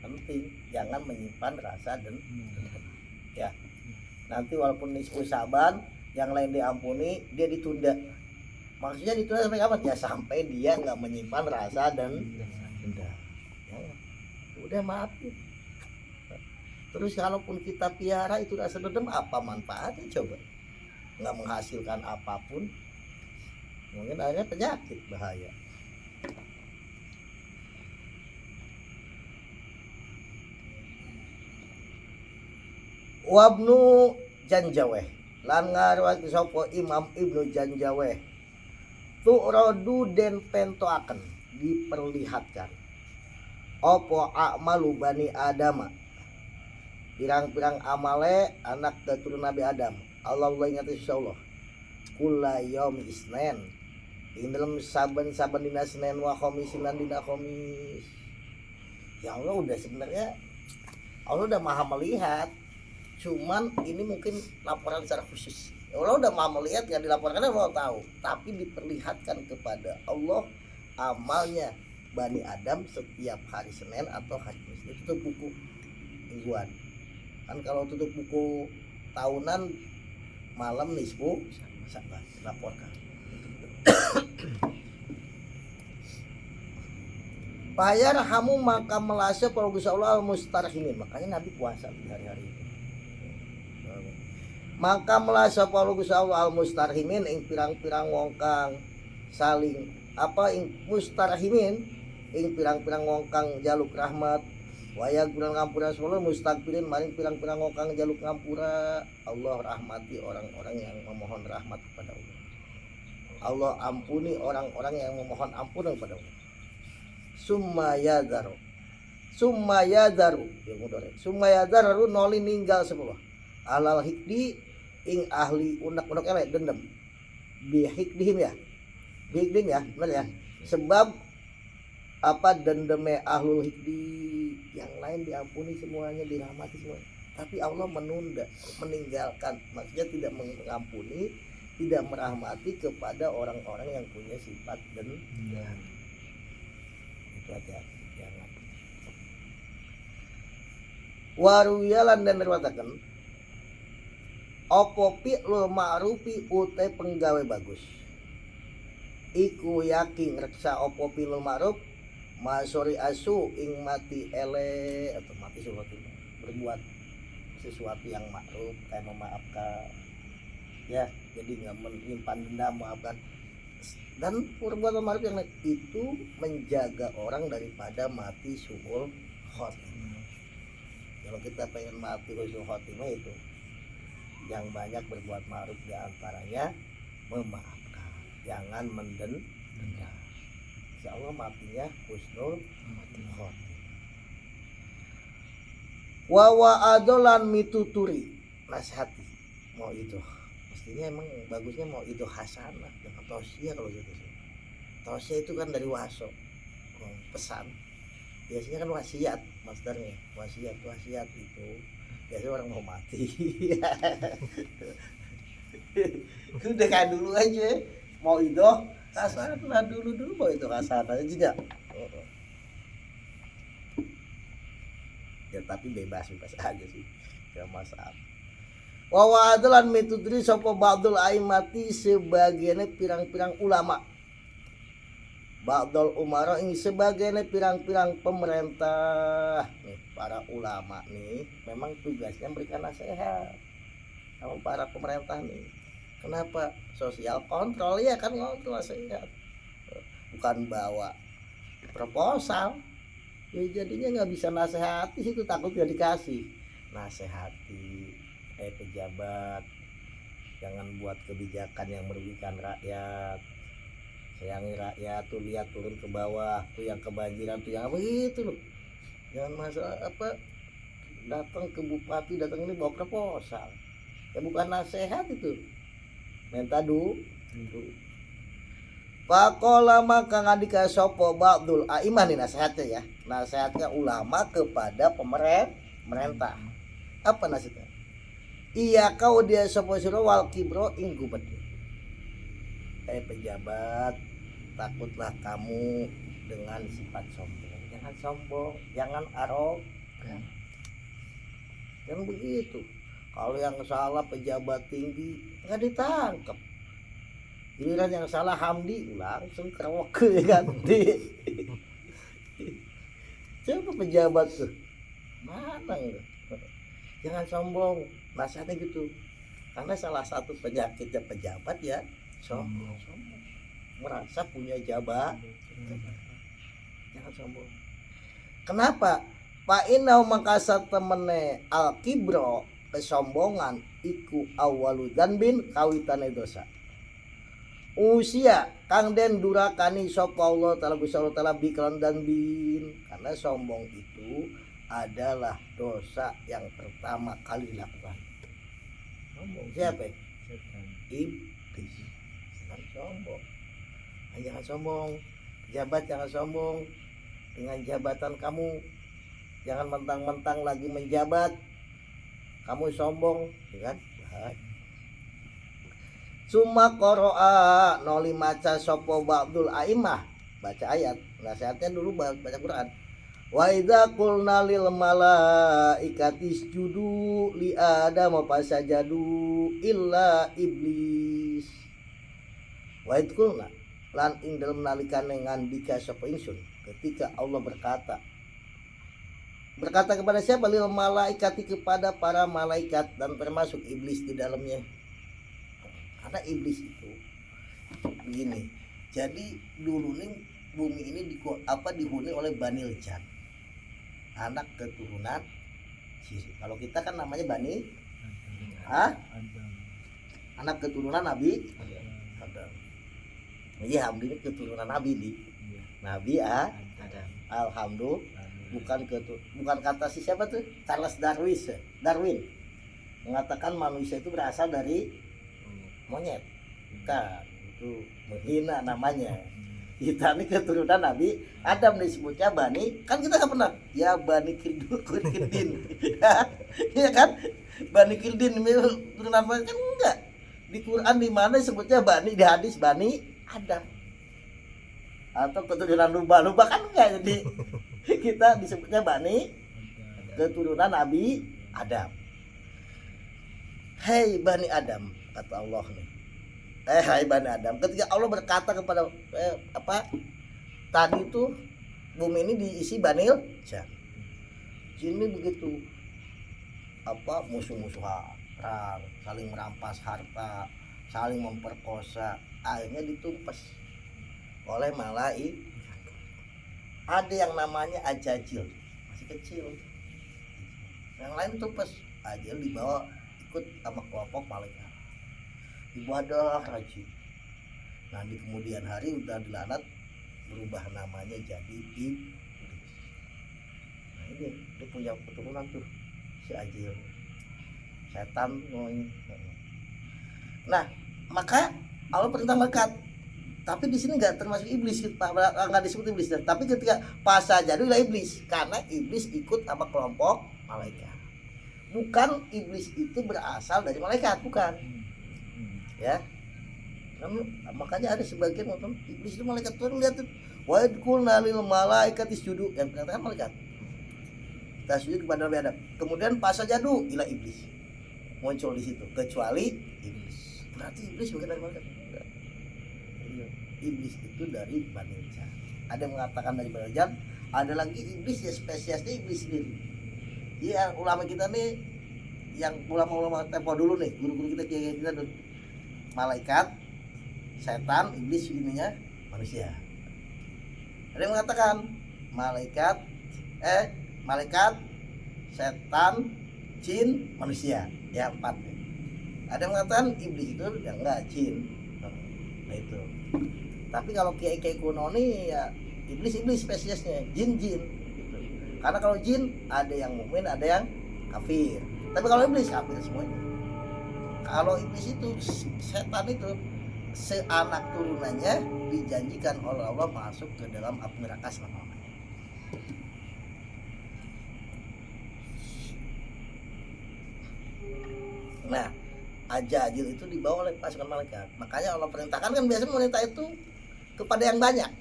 Penting jangan menyimpan rasa dendam ya. Nanti walaupun nisfu Sa'ban yang lain diampuni, dia ditunda. Maksudnya ditunda sampai kapan? Ya sampai dia nggak menyimpan rasa dan dendam ya. Udah maafin. Terus kalaupun kita piara itu rasa dendam, apa manfaatnya coba? Nggak menghasilkan apapun, mungkin akhirnya penyakit bahaya. Wabnu Janjaweh lan ngarwati sapa Imam Ibnu Janjaweh tu'radu den pentoaken diperlihatkan opo a'malu bani Adama pirang-pirang amale anak keturunan Nabi Adam. Allah ingat insyaallah kula yaumi isnen ing dalam saben-saben dina Senin wa khomisinan dina khomis. Ya Allah udah sebenarnya Allah udah maha melihat, cuman ini mungkin laporan secara khusus. Allah udah maha melihat, yang dilaporkan Allah tahu, tapi diperlihatkan kepada Allah amalnya Bani Adam setiap hari Senin atau hari Kamis. Itu tutup buku mingguan. Kan kalau tutup buku tahunan malam nisfu Sa'ban laporkan. Payarhamu maka melasa para Gusti Allah al-mustarhimin. Makanya Nabi puasa hari-hari itu. Maka melasa para Gusti Allah al-mustarhimin ing pirang-pirang wong kang saling ing mustarhimin ing pirang-pirang wong kang jaluk rahmat. Waya kurang ngampura semua mustaqbilin maring pirang-pirang wong kang jaluk ngampura. Allah rahmati orang-orang yang memohon rahmat kepada Allah. Allah ampuni orang-orang yang memohon ampunan kepada Allah. Summa yadharu noli ninggal sepuluh alal hikdi ing ahli unek-unek elek dendam bi hikdihim ya benar ya, sebab dendeme ahlul hikdi yang lain diampuni semuanya, dirahmati semuanya, tapi Allah menunda, meninggalkan, maksudnya tidak mengampuni, tidak merahmati kepada orang-orang yang punya sifat dendam. Hati-hati jangan. Waruyalan dan riwayataken apa fi'lul ma'rufi utai penggawe bagus iku yakin reksa apa fi'lul ma'ruf masori asu ing mati ele atau mati sesuatu berbuat sesuatu yang ma'ruf kayak memaafkan ya, jadi nggak menyimpan dendam, maafkan. Dan perbuatan ma'ruf yang lain itu menjaga orang daripada mati su'ul khotimah. Kalau kita pengen mati su'ul khotimah itu yang banyak berbuat ma'ruf, diantaranya memaafkan, jangan mendendam. Insya Allah matinya husnul khotimah. Wawa adolan mituturi nasihati mau itu mestinya emang bagusnya mau itu hasanah dengan tausiah. Kalau gitu sih tausiah itu kan dari waso pesan, biasanya kan wasiat masternya, wasiat itu biasanya orang mau mati udah kan dulu aja mau itu hasanah dulu mau itu hasanah juga ya, tapi bebas aja sih, gak masalah. Wa adalan mitudri sapa ba'dul aimati sebagiannya pirang-pirang ulama. Ba'dul umara ini sebagiannya pirang-pirang pemerintah. Nih, para ulama nih memang tugasnya memberikan nasihat sama para pemerintah nih. Kenapa? Sosial kontrol ya kan, kontrol nasihat. Bukan bawa proposal. Ya jadinya nggak bisa nasihati, itu takut gak dikasih. Nasihati pejabat, jangan buat kebijakan yang merugikan rakyat, sayangi rakyat tuh, lihat turun ke bawah tuh yang kebanjiran tuh yang begitu loh, jangan masalah apa datang ke bupati, datang ini bawa proposal ya, bukan nasihat itu, minta duit. Pakola maka ngadika sopo ba'dul a'imah nih nasihatnya ya, nasihatnya ulama kepada pemerintah. Apa nasihatnya? Iya kau dia sopo siro wal kibro ing gubernur. Pejabat, takutlah kamu dengan sifat sombong. Jangan sombong, jangan arogan. Jangan begitu. Kalau yang salah pejabat tinggi nggak ditangkap. Giliran yang salah Hamdi langsung kerewok ganti. Coba pejabat tuh mana enggak? Jangan sombong, nasihatnya gitu. Karena salah satu penyakitnya pejabat ya sombong. Merasa punya jabatan. Jangan sombong. Kenapa? Pak Inau makasar temene al kibro, kesombongan iku awalu dzanbin kawitane dosa. Usia kang den durakani sapa Allah taala Gusti Allah taala bikron dan bin, karena sombong itu adalah dosa yang pertama kali dilakukan. Sombong siapa? Iblis. Jangan sombong. Jangan sombong. Pejabat jangan sombong dengan jabatan kamu. Jangan mentang-mentang lagi menjabat kamu sombong, ya kan? Bahaya. Suma qoro'a noli maca sopo ba'dul aimah, baca ayat nasihatnya dulu baca Quran. Wa idza qulna lil malaikati isjudu li adam fasajadu illa iblis. Wa idza qulna lan ing dalem nalikane ngandika sapa ingsun ketika Allah berkata kepada siapa? Lil malaikati, kepada para malaikat dan termasuk iblis di dalamnya. Karena iblis itu begini, jadi dulu nih bumi ini dihuni oleh Banil Jan, anak keturunan Sisi. Kalau kita kan namanya Bani anak keturunan Nabi Adam. Jadi Hamdi ini keturunan Nabi Nabi Adam. Alhamdulillah, bukan kata si siapa tuh, Charles Darwin mengatakan manusia itu berasal dari monyet. Bukan, itu menghina namanya. Kita ini keturunan Nabi Adam, disebutnya Bani, kan kita nggak pernah ya Bani Kirdin ya kan, Bani Kirdin keturunan Bani kan enggak. Di Quran di mana disebutnya Bani, di hadis Bani Adam atau keturunan lumba kan enggak. Jadi kita disebutnya Bani keturunan Nabi Adam. Hei Bani Adam, kata Allah nih. Hai Bani Adam, ketika Allah berkata kepada tadi itu bumi ini diisi Banil Jan. Jin ini begitu musuh-musuhan, perang, saling merampas harta, saling memperkosa, akhirnya ditumpas oleh malaikat. Ada yang namanya Ajajil, masih kecil. Yang lain tumpas, Ajil dibawa ikut sama kelompok malaikat. Ibadah rajin. Nah di kemudian hari udah dilaknat, berubah namanya jadi iblis. Nah ini dia punya keturunan tuh si Ajil, setan namanya. Nah maka Allah perintah malaikat, tapi di sini nggak termasuk iblis, nggak disebut iblis. Tapi ketika pas saja dulu iblis, karena iblis ikut sama kelompok malaikat. Bukan iblis itu berasal dari malaikat, bukan. Ya, makanya ada sebagian nonton iblis itu malaikat tuh lihat tuh, wa idkulna lil malaikati isjudu, yang berkata malaikat kita sujud kepada Nabi Adam. Kemudian pas sajadu ila iblis muncul di situ, kecuali iblis. Berarti iblis bukan dari malaikat. Iblis itu dari Bani Jan. Ada yang mengatakan dari Bani Jan, ada lagi iblis ya spesiesnya iblis sendiri. Iya, ulama kita nih, yang ulama-ulama tempo dulu nih, guru-guru kita kiai kita dulu, malaikat, setan, iblis ininya manusia. Ada yang mengatakan malaikat, setan, jin, manusia, ya 4. Ada yang mengatakan iblis itu yang enggak jin. Nah itu. Tapi kalau kiai-kiai kuno nih ya iblis spesiesnya, jin gitu. Karena kalau jin ada yang mukmin, ada yang kafir. Tapi kalau iblis kafir semuanya. Kalau iblis itu setan itu seanak turunannya dijanjikan oleh Allah masuk ke dalam api neraka selama-lamanya. Nah, Ajajil itu dibawa oleh pasukan malaikat. Makanya Allah perintahkan kan biasanya memerintah itu kepada yang banyak,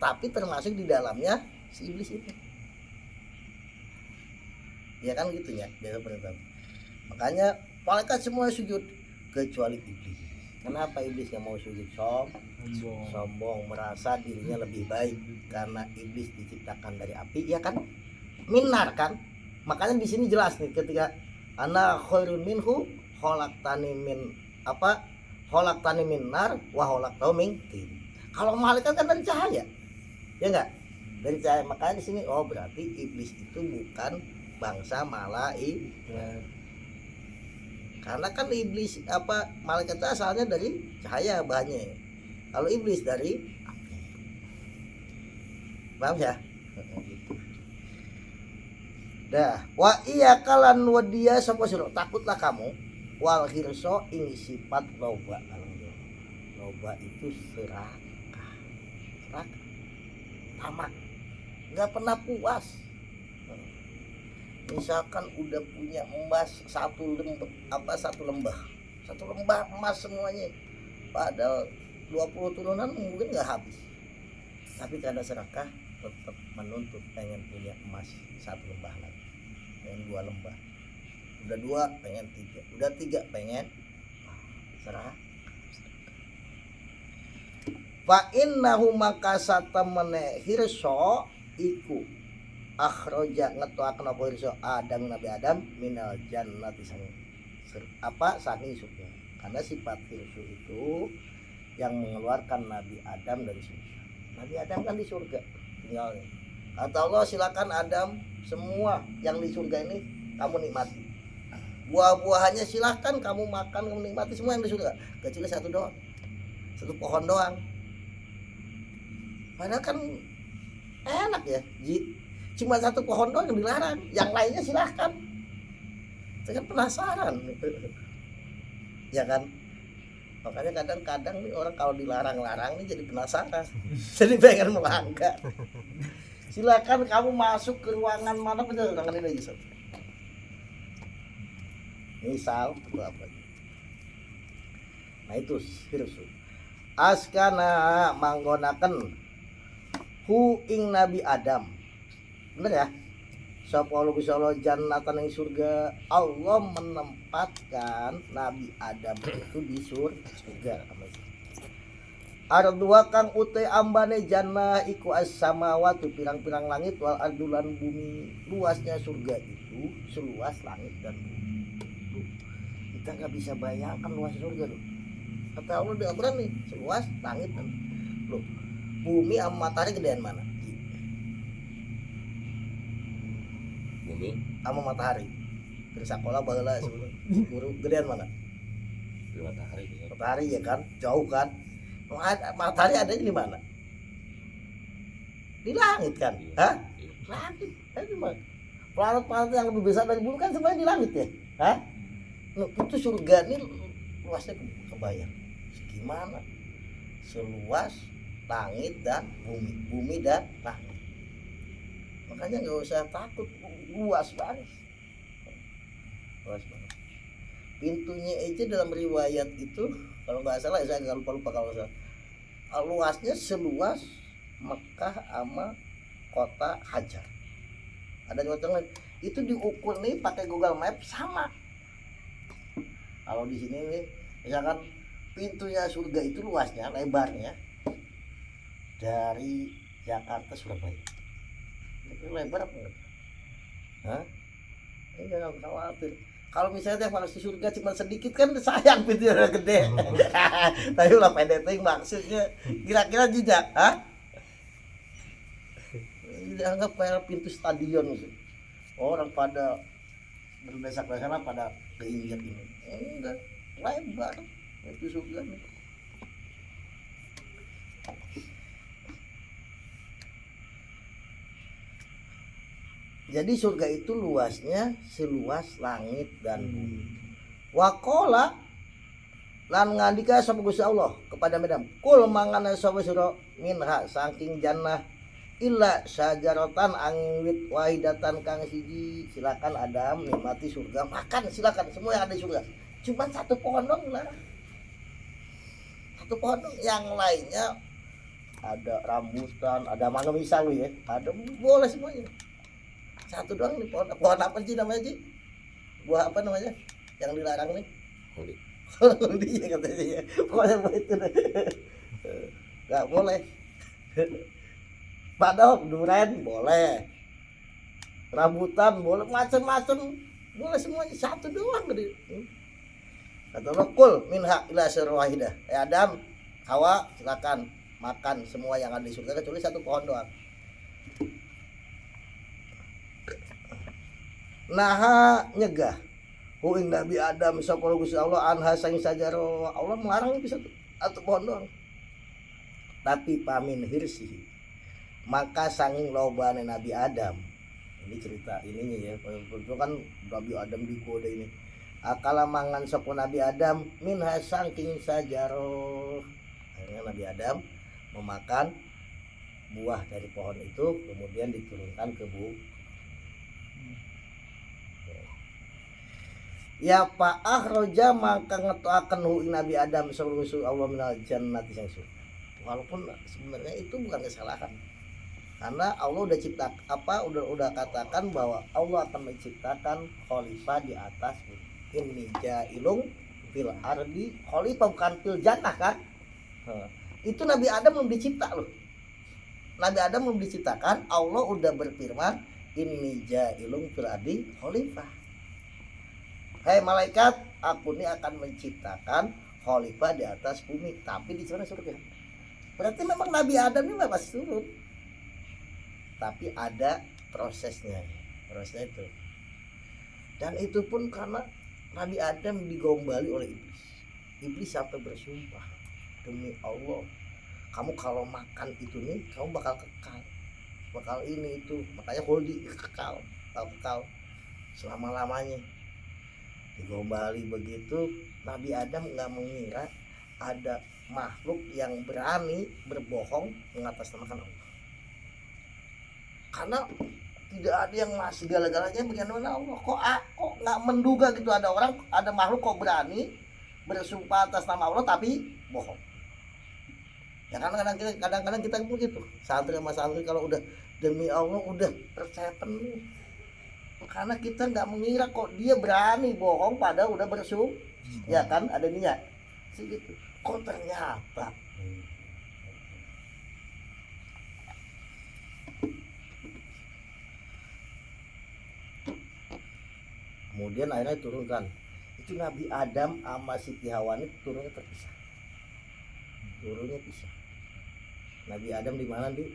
tapi termasuk di dalamnya si iblis itu. Ya kan gitu ya, biasa perintah. Makanya malaikat semua sujud kecuali iblis. Kenapa iblis yang mau sujud? Sombong, merasa dirinya lebih baik karena iblis diciptakan dari api, ya kan? Minar kan? Makanya di sini jelas nih ketika ana khairun minhu khalaqtani min khalaqtani min nar wa khalaqtahu min tin. Kalau malaikat kan dari cahaya. Ya enggak? Dari cahaya. Makanya di sini berarti iblis itu bukan bangsa malaikat. Karena kan iblis malaikat itu asalnya dari cahaya bahannya. Kalau iblis dari api. Paham ya? Dah, wa iya kalan wadia sapa sira, takutlah kamu wal hirso ing sifat loba. Loba itu serakah. Tamak. Enggak pernah puas. Misalkan udah punya emas satu lembah emas semuanya, padahal 20 turunan mungkin nggak habis, tapi karena serakah tetap menuntut pengen punya emas satu lembah lagi, pengen 2 lembah, udah 2 pengen 3, udah 3 pengen serakah. Fa innahu makasata menehirso iku akhroja ngetuakan apa hirso Adam Nabi Adam minal jannati saking surga. Karena sifat hirso itu yang mengeluarkan Nabi Adam dari surga. Nabi Adam kan di surga tinggalnya. Kata Allah, silakan Adam, semua yang di surga ini kamu nikmati. Buah-buahannya silakan kamu makan, kamu nikmati semua yang di surga, kecuali satu doang, satu pohon doang. Padahal kan enak ya, cuma satu pohon doang yang dilarang, yang lainnya silahkan. Saya kan penasaran, ya kan. Makanya kadang-kadang nih orang kalau dilarang-larang nih jadi penasaran, jadi pengen melanggar. Silakan kamu masuk ke ruangan mana pun, ruangan ini aja. Misal itu apa? Nah itu hirsu. Askana manggonaken hu ing Nabi Adam. Bener ya? sapa Allah Gusti Allah jannatan ing surga. Allah menempatkan Nabi Adam itu di surga. Ardua kang utai ambane jannah iku as-samawati pirang-pirang langit wal ardulan bumi. Luasnya surga itu seluas langit dan bumi. Tuh, kita nggak bisa bayangkan luas surga loh. Kata Allah di Al-Quran nih seluas langit dan loh, bumi sama matahari gedean mana? Bumi Sama matahari. Terus sekolah baheula sebelum guru gedean mana? di matahari gitu. Matahari ya kan, jauh kan. Matahari adanya di mana? Di langit kan? Iya. Hah? Iya. Langit. Di mana? Planet-planet yang lebih besar dari bumi kan semuanya di langit ya? Hah? Nah, itu surga ini luasnya kebayang. Gimana? Seluas langit dan bumi, bumi dan langit. Makanya nggak usah takut, luas banget. Luas banget. Pintunya aja dalam riwayat itu kalau nggak salah, saya nggak lupa kalau salah, luasnya seluas Mekah sama kota Hajar. Ada contoh lain itu diukur nih pakai Google Maps sama. Kalau di sini nih misalkan pintunya surga itu luasnya lebarnya dari Jakarta Surabaya. Itu lebar apa enggak? Hah? Ini jangan khawatir. Kalau misalnya yang masuk surga cuma sedikit kan sayang pintunya udah gede. Tapi ulah PDT maksudnya kira-kira jejak, hah? Dianggap kayak pintu stadion gitu. Orang pada berdesak-desakan pada keinjak ini. Enggak, lebar itu surga nih. Jadi surga itu luasnya seluas langit dan bumi. Wakola lan ngandika sapa Gusti Allah kepada Adam, kul mangana sapa sira minha saking jannah illa syajaratan angin wit wahidatan kang siji. Silakan Adam nikmati surga, makan silakan semua yang ada di surga. Cuma satu pohon dong lah. Satu pohon dong, yang lainnya ada rambutan, ada mangga misal ya. Ada boleh semuanya. Satu doang nih pohon apa sih namanya sih? Buah apa namanya? Yang dilarang nih? Holy. Dia katanya ya. Pokoknya itu deh. Nggak boleh. Padahal durian boleh. Rambutan boleh, macam-macam boleh semuanya, satu doang gede. Kata Allah kul minha ila sirwahidah. Adam, Hawa silakan makan semua yang ada di surga kecuali satu pohon doang. Naha nyegah ing Nabi Adam sapa Gusti Allah anha sang sajaro. Allah melarang bisa satu pohon doang. Tapi pamin hirsihi, maka sanging lobane Nabi Adam. Ini cerita ininya ya, itu kan Nabi Adam dikode ini. Akala mangan sapa Nabi Adam minha saking sajaro. Akhirnya Nabi Adam memakan buah dari pohon itu, kemudian diturunkan ke bumi. Ya Pak roja maka ngetoaken hu Nabi Adam sallallahu Allah minal jannati sang surga. Walaupun sebenarnya itu bukan kesalahan. Karena Allah udah cipta udah katakan bahwa Allah akan menciptakan khalifah di atas bumi. Inni ja'ilung fil ardi khalifah, bukan fil jannah kan? Itu Nabi Adam belum dicipta loh. Nabi Adam belum diciptakan, Allah udah berfirman inni ja'ilung fil ardi khalifah. Hai malaikat, aku ini akan menciptakan khalifah di atas bumi, tapi di sana surga. Berarti memang Nabi Adam ini nggak pasti turun, tapi ada prosesnya itu. Dan itu pun karena Nabi Adam digombali oleh iblis. Iblis sampai bersumpah, demi Allah, kamu kalau makan itu nih, kamu bakal kekal, bakal ini itu, makanya khuldi, kekal selama-lamanya. Digombali begitu, Nabi Adam nggak mengira ada makhluk yang berani berbohong mengatasnamakan Allah. Karena tidak ada yang masih segala-galanya bagaimana Allah. Kok nggak menduga gitu ada makhluk kok berani bersumpah atas nama Allah tapi bohong. Ya kan kadang-kadang kita begitu. Santri sama santri kalau udah demi Allah udah percaya penuh. Karena kita nggak mengira kok dia berani bohong padahal udah ya kan ada niat segitu. Kok ternyata kemudian akhirnya turunkan itu Nabi Adam sama Siti Hawa ini turunnya terpisah, turunnya pisah. Nabi Adam di mana di?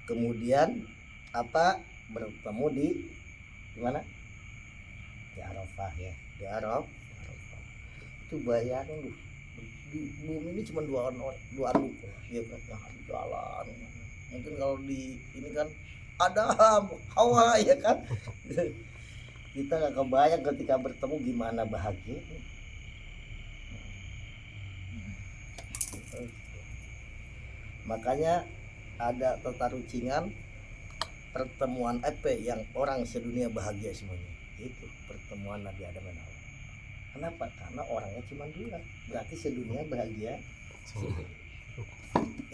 Kemudian apa bertemu di mana? Di Arafah ya, di Arafah. Itu bayangin lu di bumi ini cuma dua orang ya kan yang jalan. Mungkin kalau di ini kan Adam, Hawa ya kan. Kita nggak kebayang ketika bertemu gimana bahagia. Makanya ada tertarucingan pertemuan yang orang sedunia bahagia semuanya itu pertemuan Nabi Adam dan Hawa. Kenapa? Karena orangnya cuma dua, berarti sedunia bahagia.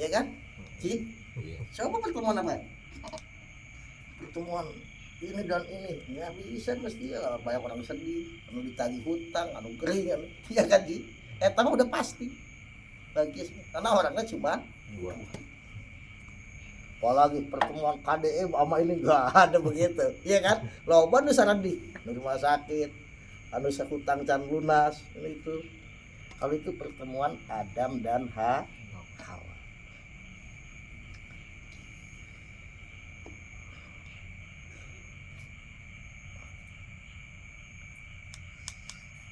Ya kan? Ci? Coba pertemuan apa? Pertemuan ini dan ini nggak bisa mesti ya, banyak orang sedih, anu ditagih hutang, anu kering, ya kan Ji? Tapi udah pasti bahagia karena orangnya cuma dua. Apalagi pertemuan KDM sama ini nggak ada begitu, iya kan? Loba nu sareng di rumah sakit, anu sakutang can lunas, ini itu. Kalau itu pertemuan Adam dan Hawa.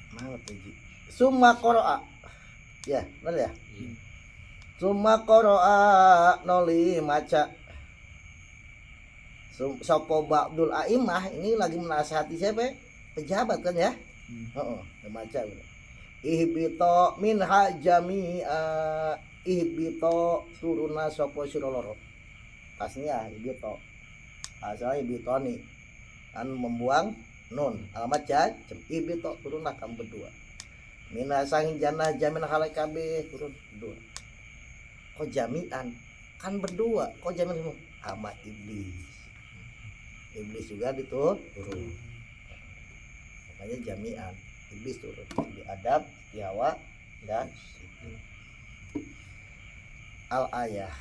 Mana tuh Ji? Summa qara'a. Ya, benar ya? Summa qara'a noli maca. Sopo Ba'dul Aimah ini lagi menasihati siapa? Pejabat kan ya? Maca. Ihbito minha jami'a ihbito turuna sopo siroloro. Aslinya ihbito. Asalnya ihbitoni. Kan membuang nun. Alamat jam ihbito turunlah kamu berdua. Mina sang jannah jamin halakabe turun berdua. Kok jami'an? Kan berdua. Kok jamin semua? Sama iblis. Iblis juga turun. Makanya jami'an. Iblis turun. Di Adam, di Hawa dan al-ayah.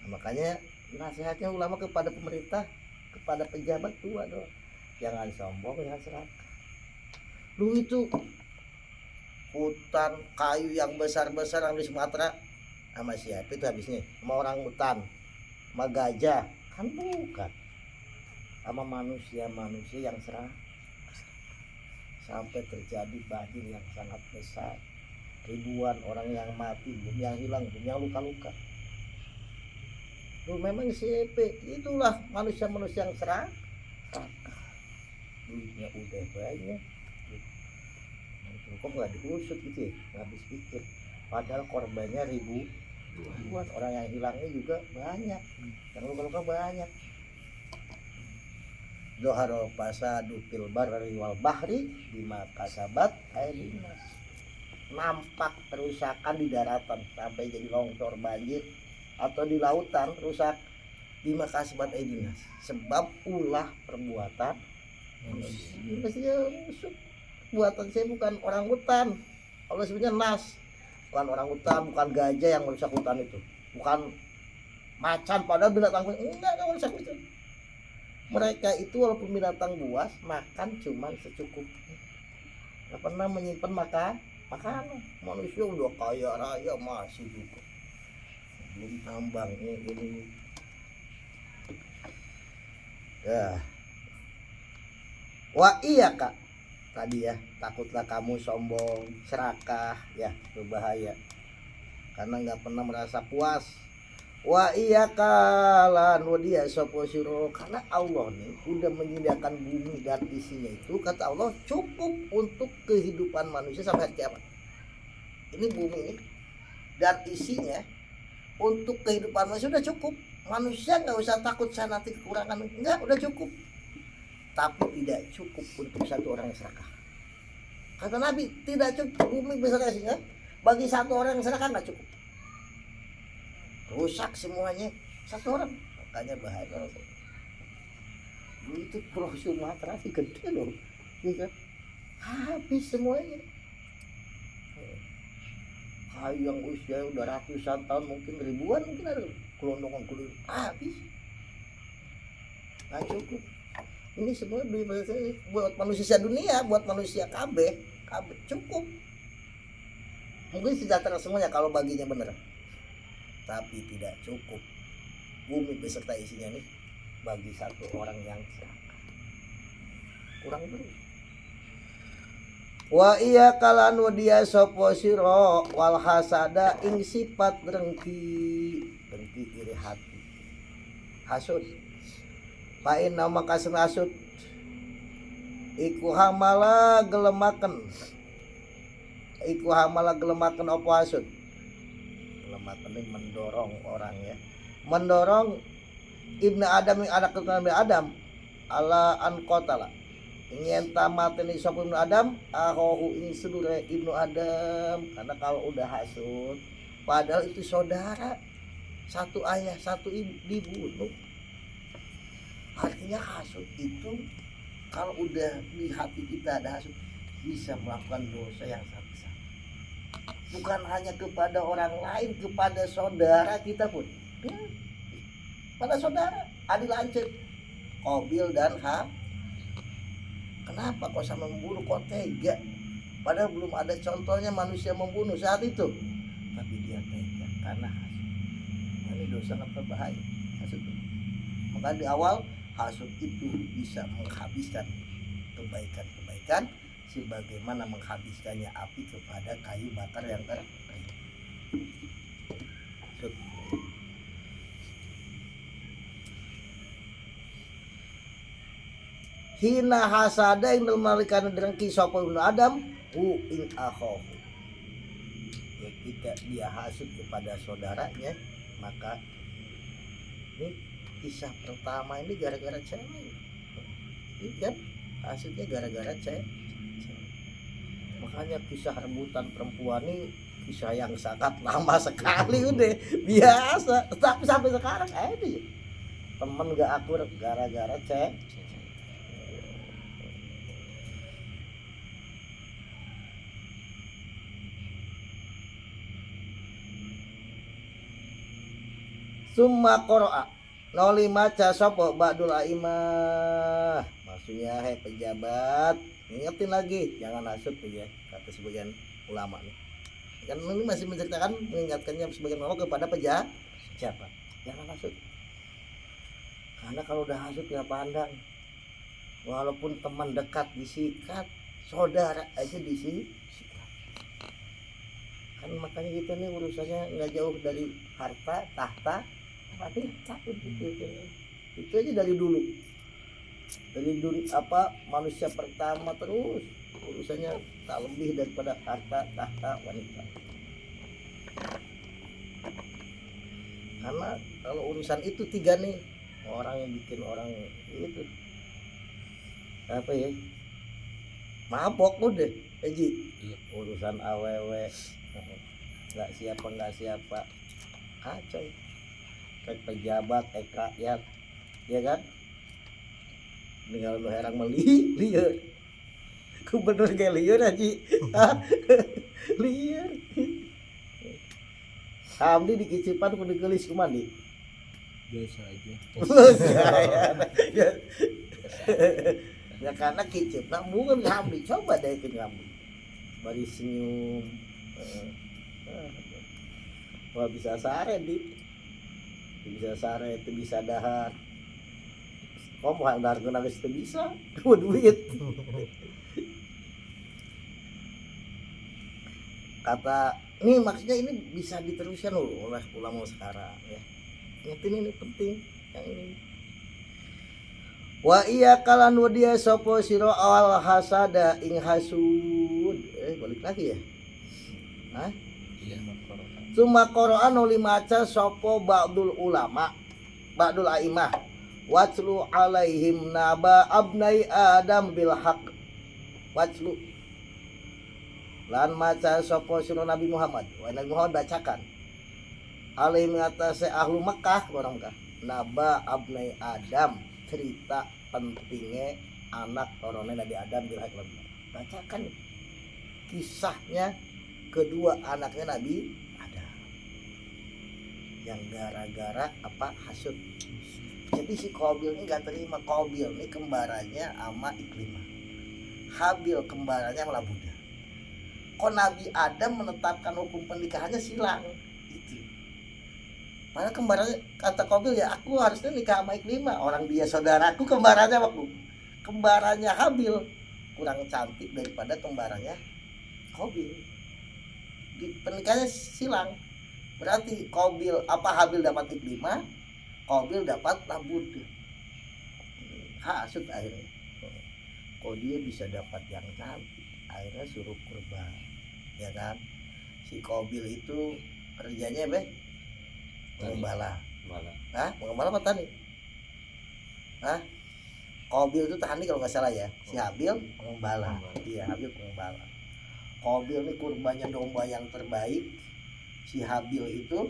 Makanya nasihatnya ulama kepada pemerintah, kepada pejabat dua doang. Jangan sombong, jangan serakah. Lu itu hutan kayu yang besar-besar yang di Sumatera sama siapa itu habisnya? Sama orang hutan, sama gajah, kan bukan. Sama manusia yang serakah. Sampai terjadi banjir yang sangat besar, ribuan orang yang mati, belum yang hilang, belum yang luka-luka. Lu memang siapa? Itulah manusia-manusia yang serakah. Duitnya udah banyak. Kok nggak diusut gitu ya? Nggak habis pikir. Padahal korbannya ribuan, orang yang hilangnya juga banyak, yang luka-luka banyak. Doharo fasadu fil barri wal bahri bima kasabat aydinas. Nampak kerusakan di daratan sampai jadi longsor banjir, atau di lautan rusak bima kasabat aydinas, sebab ulah perbuatan manusia. Buatan saya bukan orang hutan. Allah sebenarnya nas, bukan orang hutan, bukan gajah yang merusak hutan itu, bukan macan padahal binatang enggak merusak itu. Mereka itu walaupun binatang buas makan cuman secukupnya, nggak pernah menyimpan makanan. Manusia udah kaya raya masih juga belum tambang ini ya. Wah iya Kak, tadi ya, takutlah kamu sombong, serakah ya, berbahaya karena nggak pernah merasa puas. Wa iya kalan wadia sopo siro, karena Allah nih udah menyediakan bumi dan isinya itu, kata Allah cukup untuk kehidupan manusia sampai hari kiamat. Ini bumi ini dan isinya untuk kehidupan manusia udah cukup. Manusia nggak usah takut saya nanti kekurangan, enggak, udah cukup. Tapi tidak cukup untuk satu orang yang serakah. Kata Nabi, tidak cukup bumi besar isinya bagi satu orang yang serakah, nggak cukup. rusak semuanya satu orang, makanya bahaya. Dulu itu Pulau Sumatera sih gede loh, ya kan? Habis semuanya. Kayu yang usia udah ratusan tahun, mungkin ribuan, mungkin ada gelondongan kulit habis, nggak cukup. Ini semua buat manusia dunia, buat manusia KB cukup. Mungkin sejahtera semuanya kalau baginya bener, tapi tidak cukup. Bumi beserta isinya nih bagi satu orang yang siapa, kurang terus. Wa iya kalan dia sopo siro wal hasada ing sifat dengki iri hati hasud pain nama kasen hasud iku hamala gelemaken opo hasud. Gelemaken ini mendorong orang ya, mendorong ibnu Adam yang anak keturunan Adam ala an qatala ingin tamatin sapa ibnu Adam ahohu ing sedulur ibnu Adam. Karena kalau udah hasud padahal itu saudara, satu ayah satu ibu dibunuh. Artinya hasud itu kalau udah di hati kita ada hasud bisa melakukan dosa yang sangat besar, bukan hanya kepada orang lain, kepada saudara kita pun ya. Pada saudara adil lancet Qabil dan kenapa kok sama membunuh, kok tega? Padahal belum ada contohnya manusia membunuh saat itu, tapi dia tega karena hasud. Ini dosa sangat berbahaya hasud. Maka di awal hasud itu bisa menghabiskan kebaikan sebagaimana menghabiskannya api kepada kayu bakar yang kering. Hasud. Hina hasada yang menalikkan dengki sapa ibnu Adam hu ing akhahu. Ketika dia hasud kepada saudaranya, maka ini kisah pertama ini gara-gara cewek. Ini kan hasudnya gara-gara cewek. Makanya kisah rebutan perempuan ini kisah yang sangat lama sekali, udah biasa, tapi sampai sekarang ini temen gak akur gara-gara cewek. Summa qara'a noli maca sapa ba'dul aimah, maksudnya pejabat, ingetin lagi jangan hasud ya, kata sebagian ulama nih. Kan ini masih menceritakan, mengingatkannya sebagian ulama kepada pejabat, jangan hasud. Karena kalau udah hasud ya pandang, walaupun teman dekat disikat, saudara aja disikat. Kan makanya kita nih urusannya nggak jauh dari harta, tahta, tapi takut itu aja dari dulu manusia pertama terus urusannya tak lebih daripada harta, tahta, wanita. Karena kalau urusan itu tiga nih orang yang bikin orang itu apa ya, mabok udah Eji. Urusan awewe nggak siapa kacau, kayak pejabat, rakyat, ya kan? Tinggal lu herang liar, gubernur kayak liar aja, liar. Hamdi di Kicipan kudu gelis kumandi. Biasa aja. Ya karena Kicip, nak mungkin Hamdi, coba deh ke Hamdi, bari senyum, wah bisa sare di. Bisa sare itu bisa dahar, kok mau dahar kena itu bisa cuma duit. Kata ini maksudnya ini bisa diteruskan loh oleh ulama sekarang ya, ini penting yang ini. Wa iya kalan wadia sopo siro awal hasada ing hasud, balik lagi ya, hah? Summa Qur'an nuli maca sapa ba'dul ulama, ba'dul aimah, watlu alaihim naba abnai adam bil haq. Watlu lan maca sapa sira Nabi Muhammad, wa Nabi Muhammad bacakan alai mengatasi ahlu Mekah orang Mekah naba abnai Adam cerita pentingnya anak orangnya Nabi Adam bilhak. Bacakan kisahnya kedua anaknya Nabi Adam yang gara-gara apa hasud. Jadi si Qabil ini gak terima. Qabil ini kembarannya sama Iklimah, Habil kembarannya malah Buddha. Kok Nabi Adam menetapkan hukum pernikahannya silang itu. Padahal kembarannya kata Qabil ya aku harusnya nikah sama Iklimah, orang dia saudaraku kembarannya waktu. Kembarannya Habil kurang cantik daripada kembarannya Qabil. Di pernikahannya silang. Berarti Qabil apa Habil dapat Iklimah, Qabil dapat Buddha. Hasud akhirnya. Kok dia bisa dapat yang cantik, akhirnya suruh kurban, ya kan? Si Qabil itu kerjanya mengembala. Hah? Mengembala apa tani? Hah? Qabil itu tani kalau nggak salah ya. Si Habil mengembala. Iya, Habil mengembala. Qabil ini kurbannya domba yang terbaik. Si Habil itu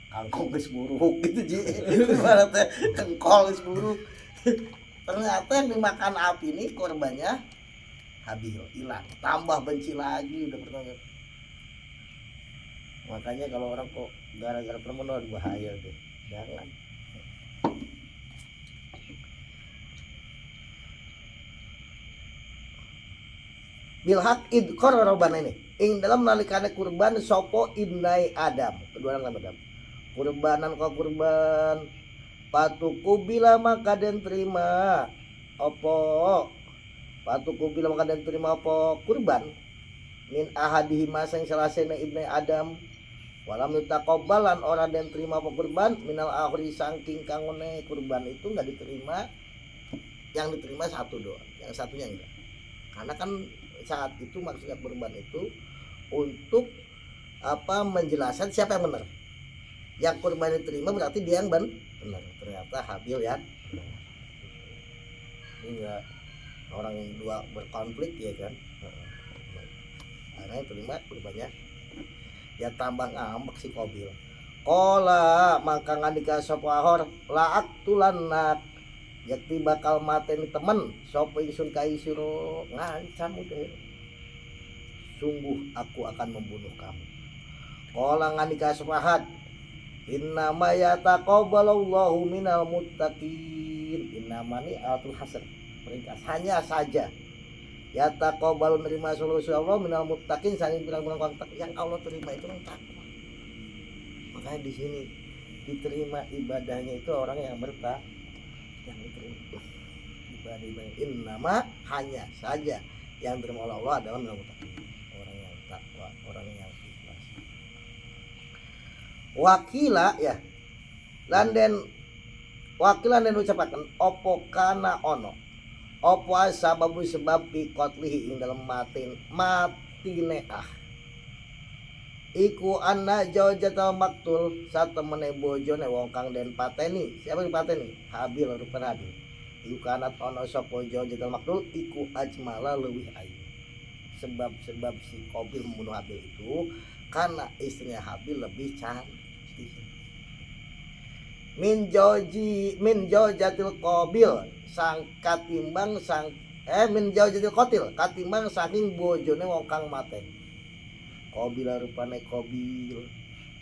kangkong geus buruk gitu ji. Ibaratnya kengkol geus buruk. Ternyata yang dimakan api ini korbannya Habil, hilang. Tambah benci lagi udah pernah. Makanya kalau orang kok gara-gara perempuan bahaya deh. Jangan. Bilhak idkor roban ini. Ing dalam nalikane kurban sopo ibnai Adam. Kedua anak Adam. Kurbanan kau kurban patuku bila maka den terima opo patuku bila maka den terima opo kurban min ahadihi masang salasena ibnu Adam walam yutaqabbalan orang den terima opo kurban minal akhri saking kangone kurban itu enggak diterima, yang diterima satu doang, yang satunya enggak. Karena kan saat itu maksudnya kurban itu untuk apa menjelaskan siapa yang benar. Yang kurban diterima berarti dia yang benar. Ternyata Habil ya. Ini enggak orang dua berkonflik ya kan. Akhirnya terima kurbannya. Ya tambah ngambek si Qabil. Qala maka ngandika sapa ahor laak tulanak. Yakti bakal mateni temen sapa ingsun kai sira ngancam udah. Sungguh aku akan membunuh kamu. Qala ngandika sapa had innama yataqabbalallahu minal muttaqin. Innama ni atul hasr peringkas hanya saja yataqabbalu nerima solusi Allah minal muttaqin saking bilang-bilang kontak yang Allah terima itu yang takwa. Makanya di sini diterima ibadahnya itu orang yang bertakwa, yang diterima ibadah innama hanya saja yang diterima oleh Allah adalah minal muttaqin, orang yang takwa, orang yang wakila ya landen wakilan dan ucapakan opo kana ono opo sababu sebab pikotlihi ing dalam matine iku anna jaujatal maktul satemene bojone wong kang den pateni. Siapa yang pateni? Habil rupan Habil. Iku kanat ono sapa jaujatal maktul iku ajmala leuwih ayu. Sebab si Qabil membunuh Habil itu karena istrinya Habil lebih cantik. Min jaujatil Qabil sang katimbang sang min jaujatil qatil katimbang saking bojone wong kang mate. Qabil rupane Qabil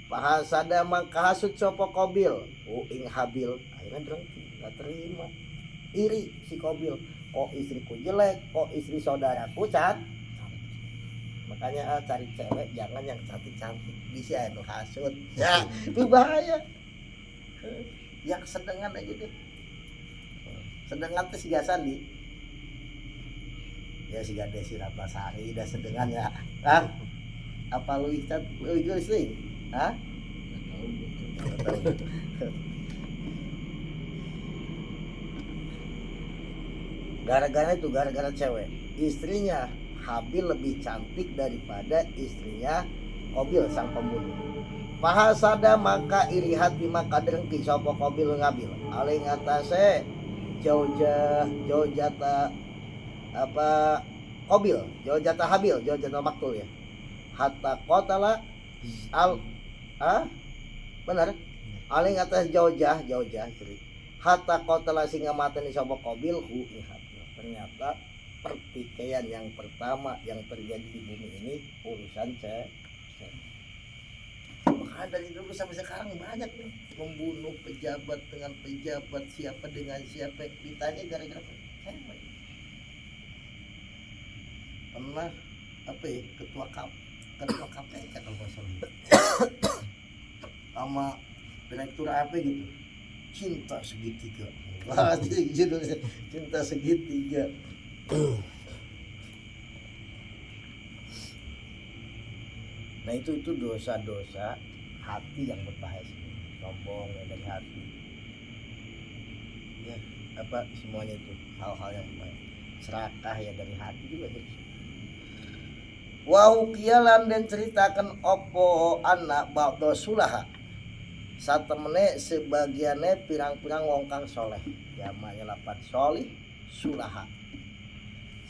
pahasada mangka hasud sapa Qabil ing Habil. Akhirnya berhenti, enggak terima. Iri si Qabil, kok istriku jelek, kok istri saudaraku cantik. Makanya cari cewek jangan yang cantik-cantik, bisa itu hasud. Ya, itu bahaya. Yang sedengan aja deh. Sedengan tuh si Gasandi. Ya si Gade si Ratnasari udah sedengan ya. Kan? Apa lu sering? Hah? Gara-gara itu, gara-gara cewek. Istrinya Habil lebih cantik daripada istrinya Qabil sang pembunuh. Pahasada maka iri hati maka dengki sapa Qabil ngabil. Ale ngatasé jaujata apa Qabil, jaujata Habil, jaujata maktul ya. Hatta qatala al benar. Aling atas jaujah cerit. Hatta qatala singa mateni sapa Qabil hu ternyata pertikaian yang pertama yang terjadi di bumi ini urusan cewek. Maka dari dulu sampai sekarang banyak nih membunuh pejabat dengan pejabat, siapa dengan siapa, ditanya gara-gara cewek. Pernah apa ya, ketua KPK kalau nggak salah sama direktur apa gitu, cinta segitiga. Wah, judulnya cinta segitiga. Nah itu dosa-dosa hati yang berbahaya, sombong ya dari hati. Ya apa semuanya itu hal-hal yang berbahaya. Serakah ya dari hati juga gitu. Wahukialan dan ceritakan opo anak ba'do sulaha satemene sebagiannya pirang-pirang wong kang soleh, jamaknya lapan solih sulaha,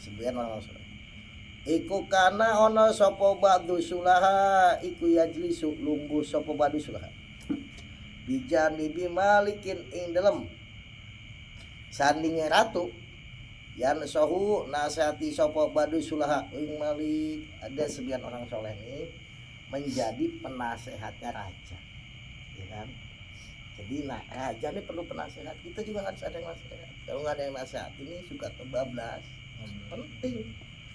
sebagian orang soleh. Iku kana ono sopo ba'du sulaha iku yajlisu lungguh sopo ba'du sulaha bijani bimalikin ing dalem sandinge ratu yan sohu nasihati sopo ba'du sulaha ing malik. Ada sebagian orang soleh ini menjadi penasehatnya raja, ya kan? Jadi raja ini perlu penasehat, kita juga harus ada yang nasihat. Kalau nggak ada yang nasihat ini suka kebablas. Penting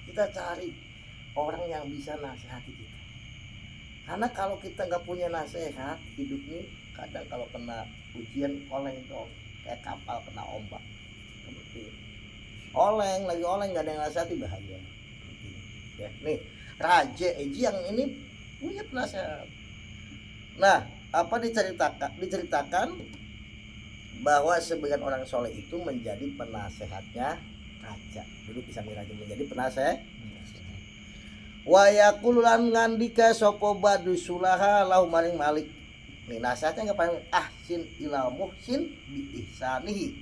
kita cari orang yang bisa nasihati kita, karena kalau kita nggak punya nasihat hidup ini kadang kalau kena ujian oleng tuh kayak kapal kena ombak seperti oleng nggak ada yang nasihati bahaya ya. Nih Raja Eji yang ini punya penasehat. Nah apa diceritakan bahwa sebagian orang soleh itu menjadi penasehatnya raja. Dulu bisa raja menjadi penasehat. Wa yaqululan ngandika sapa ba'du sulaha lahu maring malik. Nih nasihatnya ngapain? Ahsin ila muhsin bi ihsanihi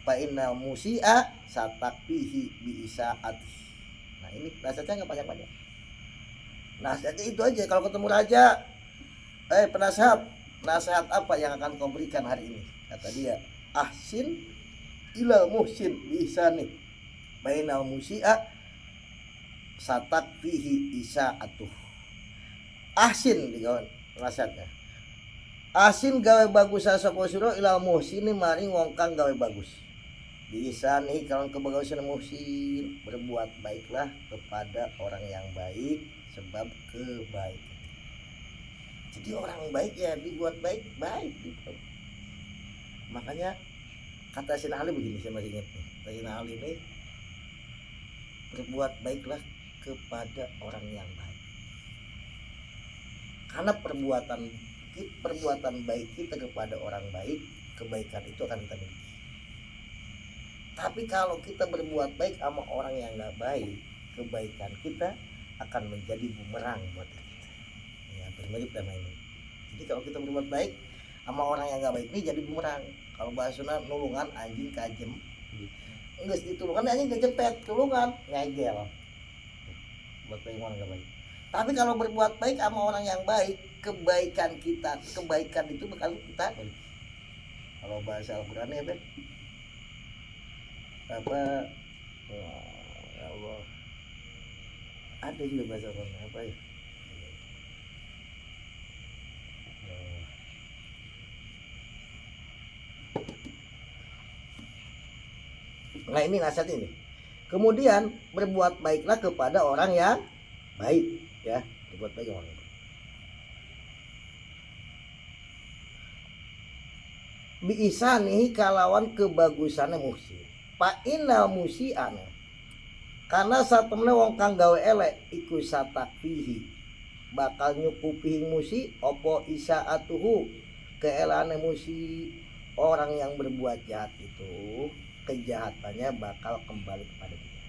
fa inna musi'a satakfihi bi isaati. Nah ini nasihatnya enggak banyak-banyak. Nasihatnya itu aja. Kalau ketemu raja, penasehat, nasihat apa yang akan kau berikan hari ini? Kata dia, ahsin ila muhsin bi ihsanihi bainal musi'a satak fihi isaatuh. Ahsin dikawan nasihatnya. Ahsin gawe bagus sapa sira ila muhsin maring wong kang gawe bagus. Bisani kalau kebagusan muhsin, berbuat baiklah kepada orang yang baik sebab kebaikan. Jadi orang baik ya dibuat baik gitu. Makanya kata Sayyidina Ali begini, saya masih ingat nih. Sayyidina Ali ini berbuat baiklah kepada orang yang baik, karena perbuatan baik kita kepada orang baik, kebaikan itu akan kita miliki. Tapi kalau kita berbuat baik sama orang yang nggak baik, kebaikan kita akan menjadi bumerang buat kita. Ya mirip sama ini. Jadi kalau kita berbuat baik sama orang yang nggak baik ini jadi bumerang. Kalau bahasanya nulungan anjing kajem. Enggak ditulungan anjing kejepet, tulungan ngegel. Buat baik orang yang baik. Tapi kalau berbuat baik sama orang yang baik, kebaikan itu bakal kita miliki. Kalau bahasa Al-Qur'an ya, Ben. Apa ya Allah. Ada juga bahasa Al-Qur'an apa ya? Nah ini nasihat ini. Kemudian berbuat baiklah kepada orang yang baik, ya. Berbuat baik orang yang baik. Biisani kalawan kebagusannya muhsin. Fa innal musi'ana. Karena satemene wong kang gawe elek iku satakfihi. Bakal nyukupi musi opo isaatuhu keelane musi. Orang yang berbuat jahat itu kejahatannya bakal kembali kepada dia.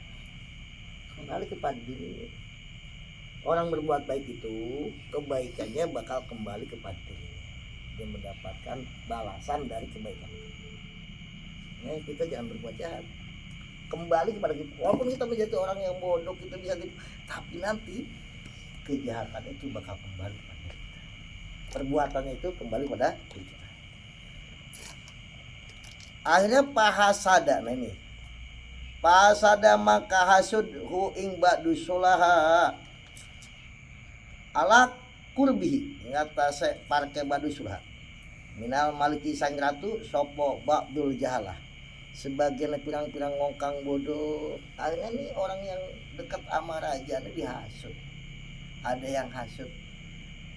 Kembali kepada diri. Orang berbuat baik itu kebaikannya bakal kembali kepada diri. Dia mendapatkan balasan dari kebaikan itu. Nah, kita jangan berbuat jahat. Kembali kepada kita. Walaupun kita menjadi orang yang bodoh, kita bisa tapi nanti kejahatan itu bakal kembali kepada kita. perbuatannya itu kembali pada ucapan. Akhirnya pahasada, nah ini pahasada maka hasud hu ing ba'du sulaha ala kurbihi ngatase parke ba'du sulaha minal maliki sang ratu sopo ba'dul jahalah sebagian pirang-pirang ngongkang bodoh. Akhirnya nih orang yang dekat sama raja ini dihasut. Ada yang hasut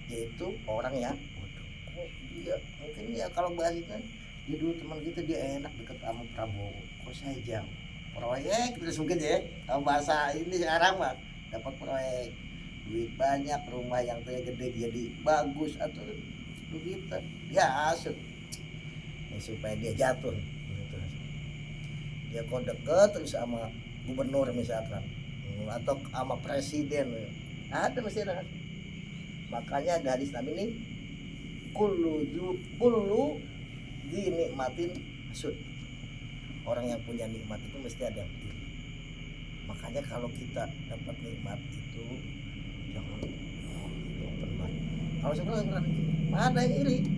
yaitu orang yang bodoh. Oh, dia mungkin dia kalau bahasanya dia dulu teman kita dia enak dekat sama Prabowo. Kok saya jauh? Proyek terus mungkin ya. Kalau bahasa ini sekarang mah dapat proyek, duit banyak, rumah yang gede jadi bagus atau begitu. Dia hasut. Ya, supaya dia jatuh. Dia kok deket terus sama gubernur misalkan atau sama presiden, ada mesti ada. Makanya ada hadis Nabi ini kullu dinikmatin sud. Orang yang punya nikmat itu mesti ada yang iri. Makanya kalau kita dapat nikmat itu jangan pernah. Kalau sebenarnya ada yang iri,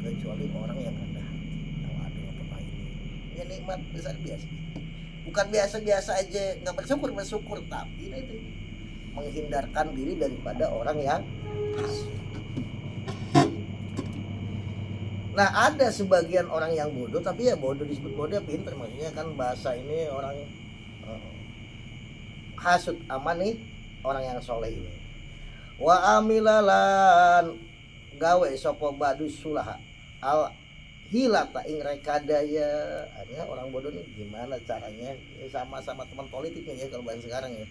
kecuali orang yang rendah hati. Kalau ada yang pernah ini, ya nikmat besar biasa. Bukan biasa-biasa aja nggak bersyukur, tapi itu menghindarkan diri daripada orang yang hasut. Nah ada sebagian orang yang bodoh, tapi ya bodoh disebut bodoh ya pinter, maksudnya kan bahasa ini orang hasut aman nih orang yang soleh ini. Wa amilalan gawe sopo ba'du sulaha al hilata ing rekadaya. Artinya orang bodoh nih gimana caranya, ya sama-sama teman politiknya ya kalau bahasa sekarang ya.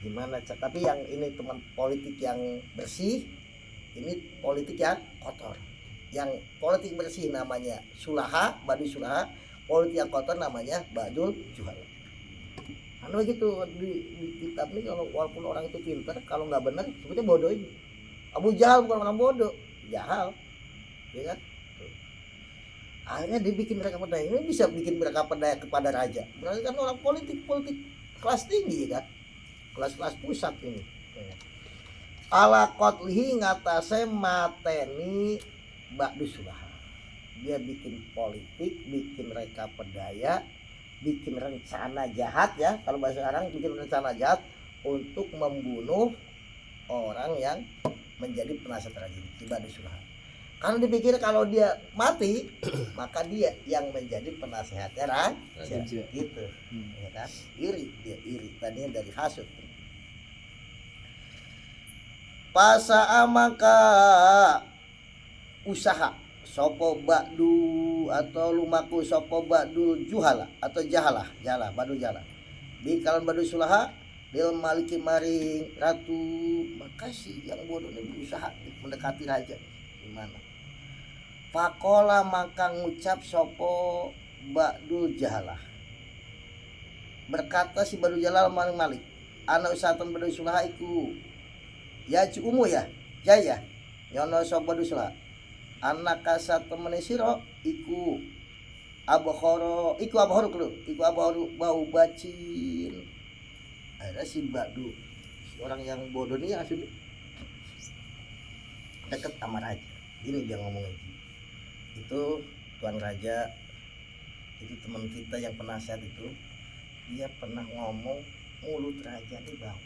Gimana tapi yang ini teman politik yang bersih, ini politik yang kotor. Yang politik bersih namanya sulaha, ba'du sulaha, politik yang kotor namanya ba'dul juhala. Anu gitu di kitab ini, kalau walaupun orang itu pintar, kalau nggak benar sebutnya bodoh ini. Abu Jahal bukan orang bodoh, jahal, ya kan? Akhirnya dibikin mereka pedaya. Ini bisa bikin mereka pedaya kepada raja. Berarti kan orang politik kelas tinggi kan, kelas pusat ini. Ala qatlihi ngatasé mateni ba'du sulaha. Dia bikin politik, bikin reka pedaya, bikin rencana jahat ya. Kalau bahasa sekarang bikin rencana jahat untuk membunuh orang yang menjadi penasihat raja di ba'du sulaha. Karena dipikir kalau dia mati maka dia yang menjadi penasehatnya raja. Gitu. Ya kan? Iri, dia iri. Tadinya dari hasut. Pasa amaka usaha sopo ba'du atau lumaku sopo ba'du juhala atau jahalah ba'du jahalah di kalan ba'du sulaha lil maliki maring ratu. Makasih yang bodoh ini berusaha mendekati raja gimana. Pakola maka ngucap sopo ba'du jahalah, berkata si ba'du jahalah maring malik anak usahatan ba'du sulaha iku ya umu ya jaya nyono sopo ba'du sulaha anak kasat temene sira iku abkhara bau bacin. Akhirnya si ba'du, orang yang bodoh nih asli deket sama raja. Ini dia ngomongin itu tuan raja, itu teman kita yang penasihat itu, dia pernah ngomong mulut raja nih bau.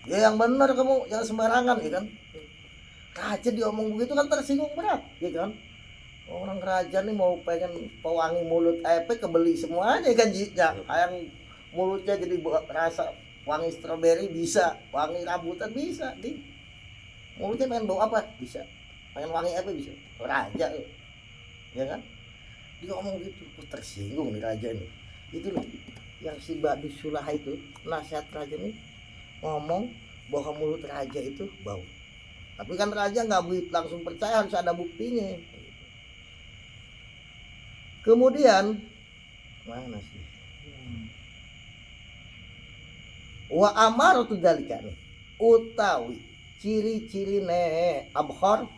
Ya yang benar kamu, jangan sembarangan ya kan. Raja diomong begitu kan tersinggung berat, ya kan? Orang raja nih mau pengen pewangi mulut kebeli semuanya kan, yang mulutnya jadi rasa wangi stroberi bisa, wangi rambutan bisa, di mulutnya pengen bau apa bisa, pengen wangi apa bisa, raja, ya kan? Dia ngomong gitu, tersinggung nih raja nih. Itu loh, yang si ba'du sulaha itu, nasihat raja nih ngomong bahwa mulut raja itu bau. Tapi kan raja nggak langsung percaya, harus ada buktinya. Kemudian mana sih? Wa amaratu dzalika nih. Utawi ciri-ciri ne abkhar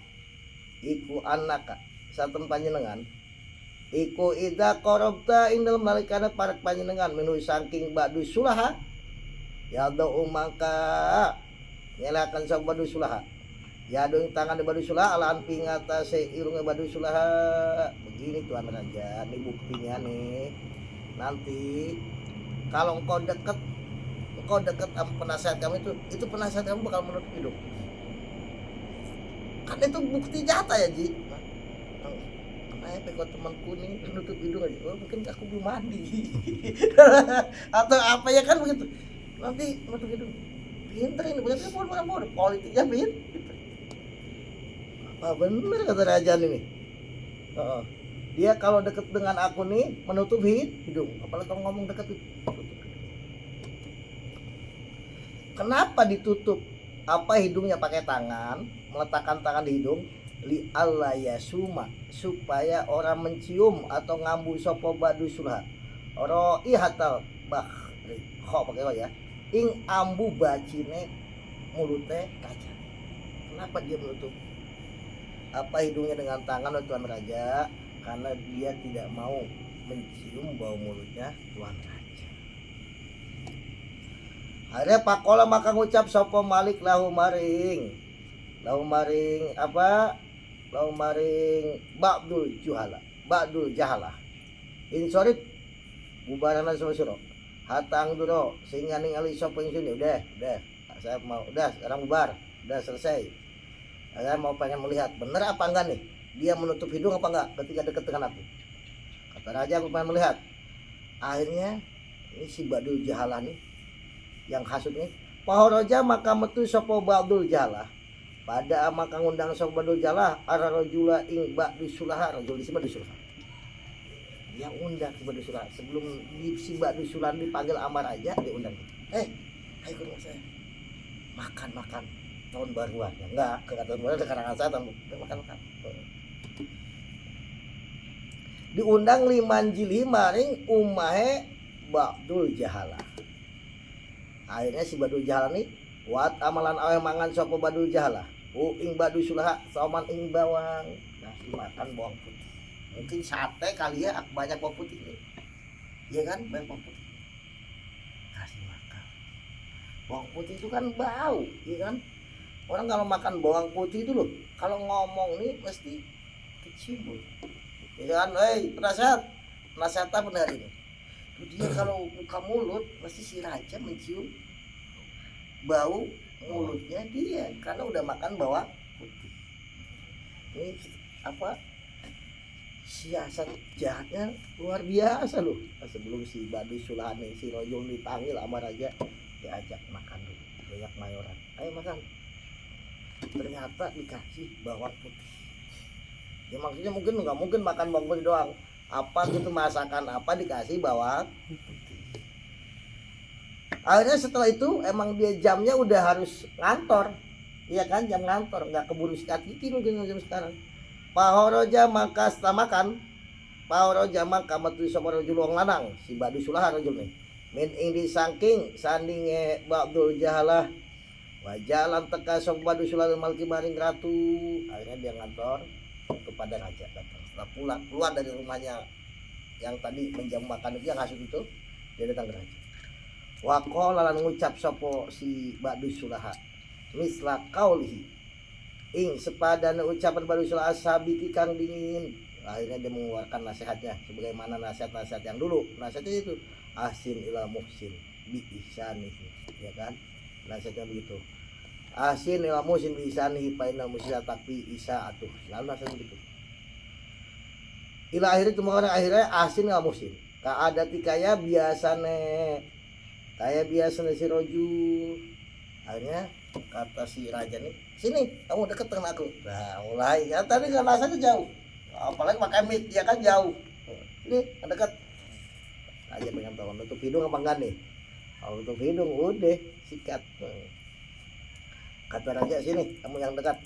iku anaka saten panjenengan iku idza qarabta indal malikana parek panjenengan menu saking ba'du sulaha ya do mangka nyalakan sa ba'du sulaha Ya dong tangan di badu sulah alaan pingata se irungnya badu sulah. Begini tuan raja, ini buktinya nih. Nanti kalau engkau deket sama penasihat kamu itu penasihat kamu bakal menutup hidung. Kan itu bukti nyata ya Ji. Kenapa kok temanku nih menutup hidung aja? Oh, mungkin aku belum mandi. Atau apa ya kan begitu. Nanti menutup hidung. Pinter ini, bukan bodoh, politiknya pinter. Apa bener kata Rajan ini? Dia kalau deket dengan aku nih menutup hidung. Apalagi kalau ngomong deket itu. Kenapa ditutup? Apa hidungnya pakai tangan, meletakkan tangan di hidung? Li alla yasuma, supaya orang mencium atau ngambu sopo badu sulha. Ihatal bakhri. Kok pakai ya? Ing ambu bacine mulute kaca. Kenapa dia menutup apa hidungnya dengan tangan Tuan Raja? Karena dia tidak mau mencium bau mulutnya Tuan Raja. Akhirnya pakola maka ngucap sopo Malik lahu maring apa? Lahu maring Ba'dul Jahalah. Insorip bubarana sama suruh. Hatang dulu sehingga ningali sopo yang sini udah saya mau sekarang bubar, udah selesai. Saya mau pengen melihat bener apa enggak nih dia menutup hidung apa enggak ketika dekat dengan aku. Kata raja, aku pengen melihat. Akhirnya ini si Ba'dul Jahalah nih yang hasut nih, pahoroja maka metu sopo Ba'dul Jahalah. Pada maka ngundang sopo Ba'dul Jahalah ara rajula ing Ba'dul Sulaha, rajul di Ba'dul Sulaha. Yang undang si Ba'dul Sulaha sebelum si Ba'dul Sulaha dipanggil amar aja dia undang. Ayo ke rumah saya. Makan tahun baruan. Ya enggak, ke tahun baruan ada karangan saya makan. Diundang liman jili maring umahe Ba'dul Jahalah. Akhirnya si Ba'dul Jahalah nih wat amalan awe mangan sapa Ba'dul Jahalah. Ing Ba'dul Sulaha sauman ing bawang. Nasi makan bawang putih. Mungkin sate kali ya banyak bawang putih nih. Iya kan, banyak bawang putih. Kasih makan. Bawang putih itu kan bau, iya kan? Orang kalau makan bawang putih itu loh, kalau ngomong nih mesti kecium. Iya kan, penasihat apa hari ini? Dia kalau buka mulut pasti si raja mencium bau mulutnya dia karena udah makan bawang putih. Ini apa siasat jahatnya luar biasa loh. Sebelum si Ba'dul Sulaha si Rojul dipanggil sama raja, diajak makan dulu, banyak mayoran. Ayo makan. Ternyata dikasih bawang putih. Ya maksudnya mungkin nggak mungkin makan bawang putih doang. Apa gitu masakan apa dikasih bawang putih. Akhirnya setelah itu emang dia jamnya udah harus ngantor. Iya kan, jam ngantor, nggak keburu sikat gigi mungkin jam sekarang. Pahoroja maka setelah makan, pahoroja maka metu sapa rajul wong lanang, si Ba'dul Sulaha rajul nih. Min ing disangking sandinge Ba'dul Jahalah. Wajalan teka sapa Ba'dul Sulaha malki maring ratu. Akhirnya dia ngantor kepada raja datang. Setelah pulang keluar dari rumahnya yang tadi menjamu makan itu yang hasut itu, dia datang ke raja. Waqala lan ngucap sapa si Ba'dul Sulaha misla qaulihi ing sepadane ucapan Ba'dul Sulaha sabiki kang dingin. Akhirnya dia mengeluarkan nasihatnya sebagaimana nasihat-nasihat yang dulu. Nasihatnya itu ahsin ila muhsin bi ihsanihi, ya kan? Nasihatnya begitu. Ahsin ila muhsin bi ihsanihi fa inna musya takfi isaatuh. Lalu nasihatnya begitu. Ila akhirnya cuma orang akhirnya ahsin ila muhsin. Ka adati kaya biasane si Rojul. Akhirnya kata si raja nih, sini kamu deket dengan aku. Nah mulai ya tadi kan rasanya jauh, apalagi pakai mic ya kan jauh. Ini dekat. Raja pengen tahu nutup hidung apa enggak nih. Kalau nutup hidung udah sikat. Kata raja, sini kamu yang dekat.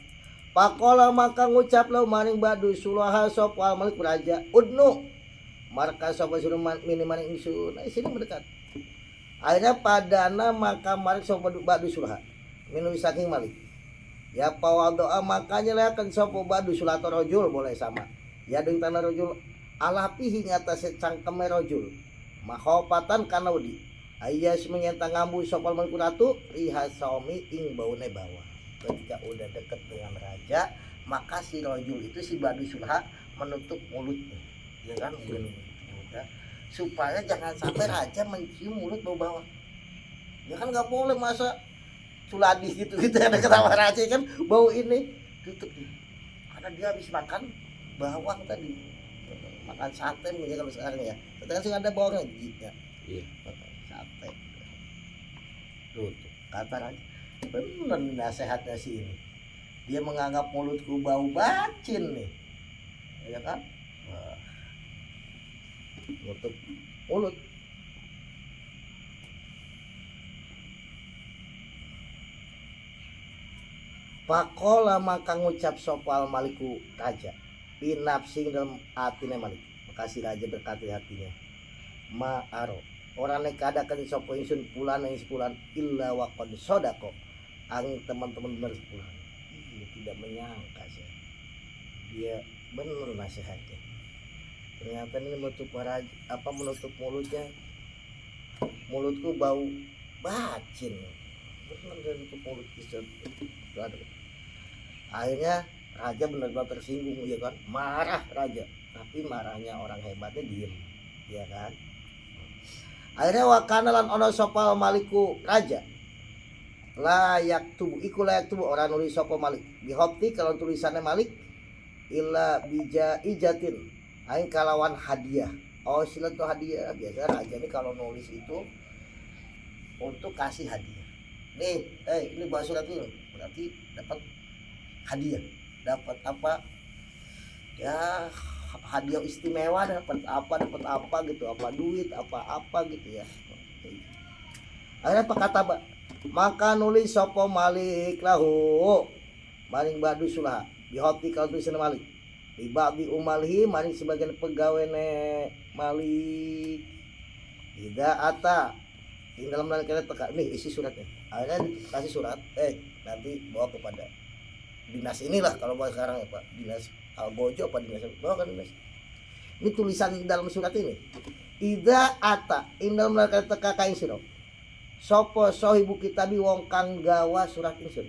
Pakola maka ngucap lo maring Ba'dul Sulaha sop wal malik raja udnu marka sapa suruh mini maring ingsun. Sini mendekat. Akhirnya padana maka marik sopo Ba'dul Sulaha minum saking malik. Ya pawal doa makanya lekan sopo Ba'dul Sulaha atau rojul boleh sama. Ya dengan tanah rojul alapihi ngatas cangkeme rojul. Mahopatan kana wedi. Ayas menyenta ngambu sopal malik ratu riha saumi ing baune bawah. ketika udah deket dengan raja, maka si rojul itu si Badu Sulha menutup mulutnya, ya kan, ya, supaya jangan sampai raja mencium mulut bau bawang. Ya kan nggak boleh masa suladi gitu ada ketawa raja kan bau ini tutup dia. Karena dia habis makan bawang tadi, makan sate mungkin kalau sekarang ya. Sekarang sih ada bawangnya ya. Iya. Sate. Tutup. Kata raja, bener nih nasihatnya si ini. Dia menganggap mulutku bau bacin nih, ya kan? Wah. Tutup mulut. Pakola maka ngucap sopal maliku raja pinapsing dalam hatinya Malik. Makasih raja berkati hatinya ma'aro orang nekadakan sopo insun pulan yang sepulan illa waqad sodako angin teman-teman benar sepulan. Tidak menyangka sih dia benar nasihatnya. Ternyata ini menutup raja, menutup mulutnya, mulutku bau bacin, benar dari tutup mulut bisa. Akhirnya raja benar-benar tersinggung, ya kan, marah raja, tapi marahnya orang hebatnya diem, ya kan. Akhirnya wakanalan ono sopal maliku raja layak tubuh iku layak tubuh orang nulis sopo malik bihopti kalau tulisannya malik illa bija ijatin aing kalawan hadiah. Oh sila tuh hadiah, biasa raja ini kalau nulis itu untuk kasih hadiah nih, ini bawa surat ini berarti dapat hadiah, dapat apa ya, hadiah istimewa, dapat apa gitu, apa duit apa gitu ya. Akhirnya apa kata maka nulis sopo malik lahu maring Badu Sulha bihoti kalau tulisan malik di umalhi maring sebagian pegawai malik tidak ata di dalam kalian teka nih isi suratnya. Akhirnya dikasih surat, nanti bawa kepada dinas inilah, kalau bahasa sekarang ya Pak, dinas Algojo apa dinas, bawa kan dinas. Ini tulisan dalam surat ini. Ida ata indal mereka teka kain siro. Sopo sohibu kitabi wong kang gawa surat insun.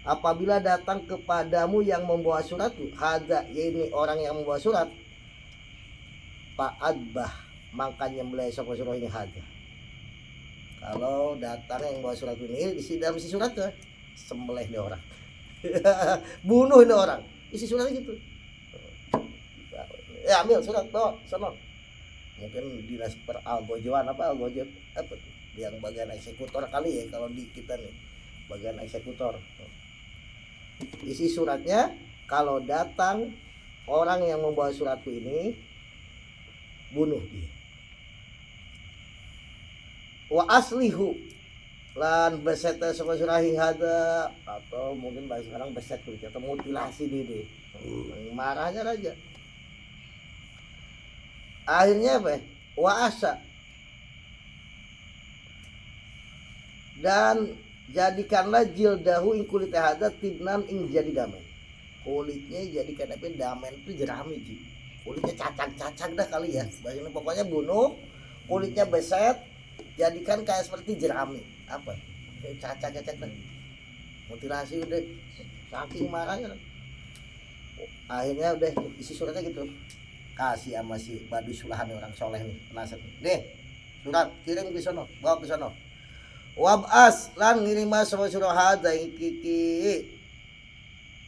Apabila datang kepadamu yang membawa surat itu, hada ini orang yang membawa surat. Pak Adbah makanya mulai sopo surat ini hada. Kalau datang yang bawa surat ini, isi dalam isi surat tuh sembelih dia orang. Bunuh ini orang. Isi suratnya gitu. Ya ambil surat bawa sono. Mungkin dinas peralgojoan algojo apa tuh? Yang bagian eksekutor kali ya kalau di kita nih. Bagian eksekutor. Isi suratnya, kalau datang orang yang membawa suratku ini, bunuh dia. Wa aslihu lan beset sama surahing hada, atau mungkin bahasa sekarang beset atau mutilasi diri. Marahnya raja. Akhirnya apa? Wa asa dan jadikanlah jildahu ing kulit hada tibnan ing jadi damen. Kulitnya jadikan apa? Damen itu jerami ji. Kulitnya cacak-cacak dah kali ya. Bahasanya pokoknya bunuh, kulitnya beset, jadikan kayak seperti jerami. Apa? Cacak-cacak dah. Mutilasi udah. Saking marahnya. Akhirnya udah isi suratnya gitu. Kasih sama si Badu Sulha orang soleh nih, penasihat. Nih, surat kirim ke sono, bawa ke sono. Wab'as lan ngirim sama surah hada kiki.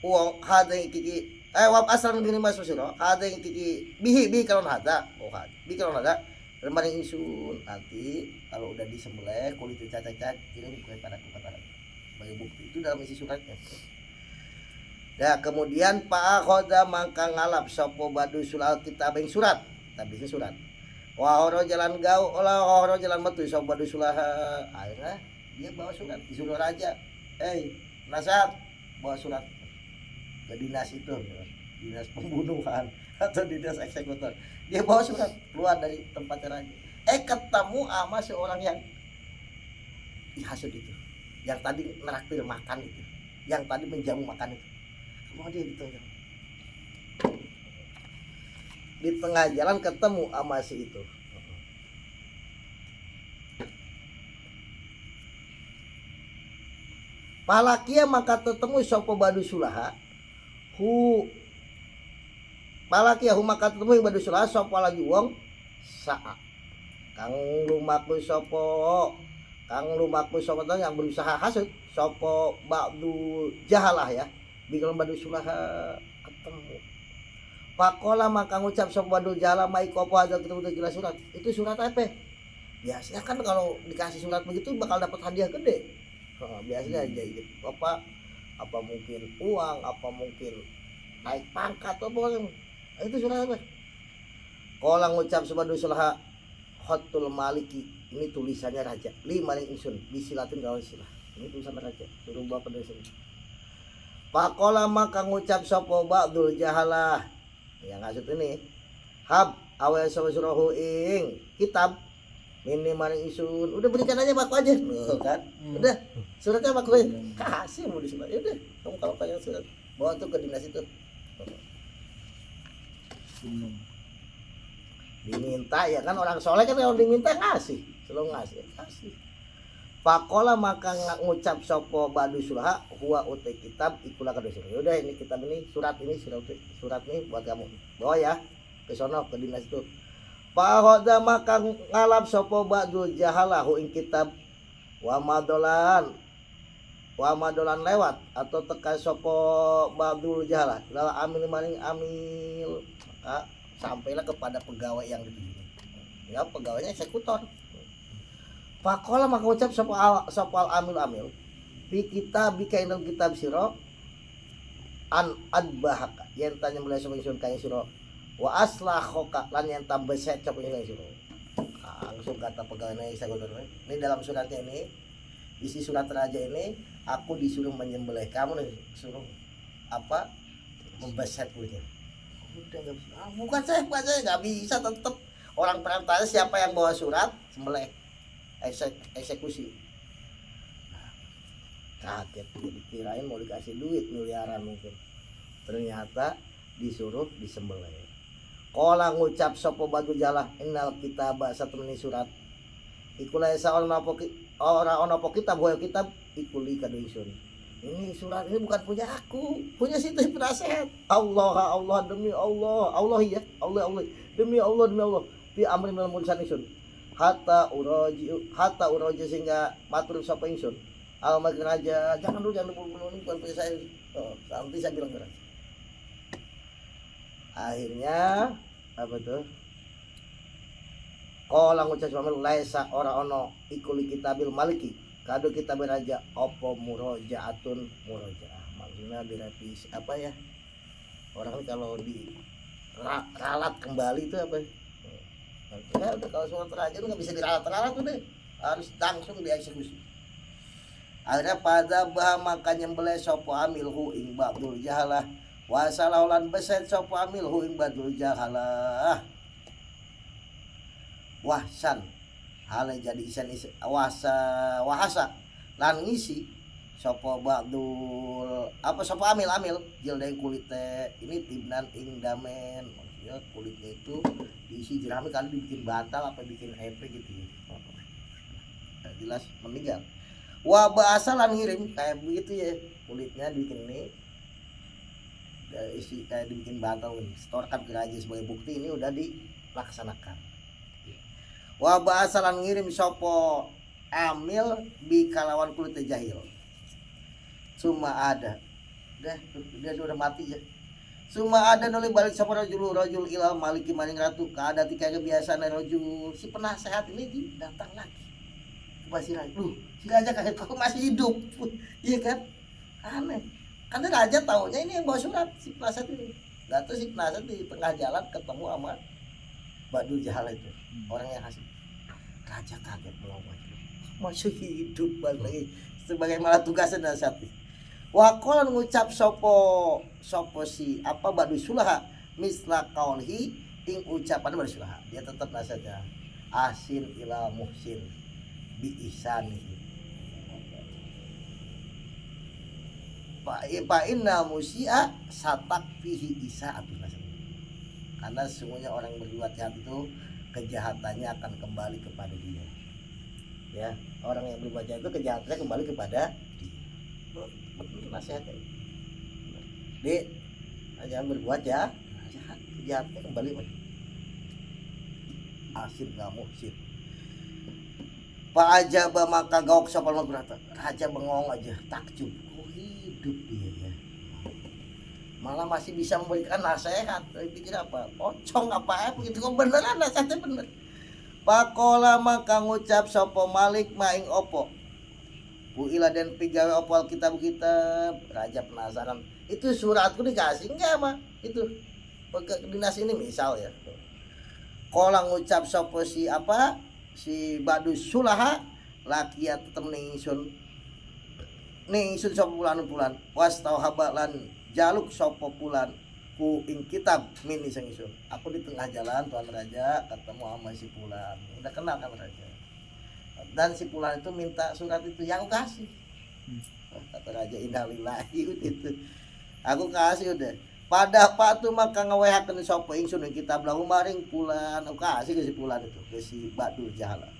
Uang hada kiki. Wab'as lan ngirim sama surah hada kiki. Bihi kalau hada. Oh hada. Bihi kalau hada. Remaring insun nanti kalau udah disembelih kulitnya cacat kirim kepadaku kata sebagai bukti itu dalam isi suratnya. Ya kemudian Pak Akhoda mangka ngalap sopo Badu Sulha kitab yang surat, tabisnya surat. Wahoro jalan gau, wahoro jalan metu sopo Badu Sulha. Akhirnya dia bawa surat, disuruh raja, nasab bawa surat ke dinas itu, dinas pembunuhan atau dinas eksekutor. Dia bawa surat keluar dari tempatnya raja. Ketemu sama seorang yang dihasut itu, yang tadi neraktir makan itu, yang tadi menjamu makan itu. Mau dia ditanya. Di tengah jalan ketemu sama si itu. Palakia maka tetemu sapa badu sulaha hu palakia hu maka tetemu badu sulaha sapa lagi wong sa'a kang lumaku sapa yang berusaha hasud sapa ba'du jahalah ya bikal badu sulaha ketemu. Pakola maka ngucap sapa badu jahalah mai kopo aja ketemu jelas surat. Itu surat apa? Biasanya kan kalau dikasih surat begitu bakal dapat hadiah gede. Biasanya aja gitu. Apa mungkin uang, apa mungkin naik pangkat apa yang itu surat apa? Kola ngucap sapa badu sulaha Khotul Maliki, ini tulisannya raja. Lima ning ingsun bisilatin gawe silah. Ini tulisan raja. Suruh bawa pada sini. Pakola maka ngucap sapa ba'dul jahalah. Yang maksud ini hab awal surahu ing kitab ini maring ingsun. Udah berikan aja baku aja. Loh, kan? Udah. Suratnya baku aja. Kasih mau disurat. Ya udah. Kamu kalau pengen surat bawa tuh ke dinas itu. Diminta ya kan orang soleh kan kalau diminta ngasih. Selalu kasih. Pakola maka ngucap sopo badu sulaha huwa utai kitab ikulah kado surat. Udah ini kitab ini surat ini buat kamu. Bawa ya ke sono ke dinas itu. Pahoda maka ngalap sopo badu jahalahu ing kitab wa madolan lewat atau tekan sopo badu jahalah. Lala amil maring amil sampailah kepada pegawai yang dituju. Ya pegawainya eksekutor. Pakola maka ucap sopal amil bi kitab bikainal kitab siro an adbahaka yen tanya mulai sapa ingsun kae siro wa aslahoka lan yen tambah set sapa ingsun siro. Langsung kata pegawainya eksekutor ini dalam suratnya ini isi surat raja ini aku disuruh menyembelih kamu nih suruh apa membeset kulitnya. Udah enggak bisa. Bukan saya enggak bisa tetap orang perantara siapa yang bawa surat sembelih eksekusi. Nah, kaget dikirain mau dikasih duit miliaran mungkin. Ternyata disuruh disembelih. Kola ngucap sapa batu jalah innal kitaba satemene surat. Iku laisa ora ana apa kitab boyo kitab ikuli kado ingsun. Ini surat ini bukan punya aku, punya situ penasehat. Allah demi Allah. Allah ya. Allah demi Allah. Fi amrin dalam urusan ingsun. Hatta uraji sehingga matur sapa ingsun almakin aja jangan dulu bukan punya saya nanti saya bilang berat. Akhirnya apa tuh qala ngucap sapa laisa ora ono ikuli kitabil maliki kado kitab raja apa murojaatun murojaah maksudnya direvisi apa ya orang kalau di ralat kembali itu apa ya udah kalau surat raja itu nggak bisa diralat-ralat tuh deh harus langsung dieksekusi. Akhirnya pada bah maka nyembelih sopo amilhu ing ba'dul jahalah wasalaulan beset sopo amilhu ing ba'dul jahalah wahsan hale jadi isan wahasa lan ngisi sopo ba'dul apa sopo amil jildeng kulite ini timnan ing damen ya kulitnya itu diisi jerami kali dibikin bantal apa bikin HP gitu ya. Nah, jelas meninggal. Wah bahasa lan ngirim kayak begitu ya kulitnya dibikin ini isi kayak dibikin bantal setorkan ke raja sebagai bukti ini udah dilaksanakan. Wah bahasa lan ngirim sopo amil bi kalawan kulitnya jahil. Cuma ada dia udah mati ya. Cuma ada nolih balik sama rajul ilal maliki maning ratu kada tika kebiasaan rajul si penasehat ini datang lagi ke si raja. Si raja kaget kok masih hidup. Iya kan? Aneh. Karena raja taunya ini yang bawa surat si penasehat ini. Datang si penasehat di tengah jalan ketemu sama Badu Jahal itu. Orang yang kasih. Raja kaget melompat. Masih hidup balik lagi sebagai malah tugasnya nasihat. Wakolan ngucap sopo si apa badu sulaha misla kaulhi ing ucapan badu sulaha dia tetap nasihatnya asin ila muhsin bi ihsani fa inna musia satak fihi isaatun karena semuanya orang berbuat jahat itu kejahatannya akan kembali kepada dia ya orang yang berbuat jahat itu kejahatannya kembali kepada dia. betul nasihatnya. Dek, jangan berbuat ya jahat, jahatnya kembali lagi. Asin kamu sip. Pak aja maka gaok sapal berata. Raja bengong aja takjub. Oh hidup dia ya. Malah masih bisa memberikan nasihat. Pikir apa? Pocong apa ya? Begitu kok beneran nasihatnya bener. Pakola maka ngucap sopo Malik maing opo. Buila dan pigawe opo kitab Raja penasaran. Itu suratku dikasih enggak mah? Itu dinas ini misal ya. Kola ngucap sopo si apa? Si Badu Sulaha lakia tetep ning ingsun sapa pulan was tau habalan jaluk sapa pulan ku ing kitab min iseng ingsun. Aku di tengah jalan Tuan Raja ketemu sama si Pulan, udah kenal kan Raja, dan si Pulan itu minta surat itu yang kasih. Kata Raja innalillahi itu aku kasih udah pada patu maka ngawehakeun sapa ingsun ing kitab lahu maring Pulan. Aku kasih ke si Pulan itu ke si Badu Jahala.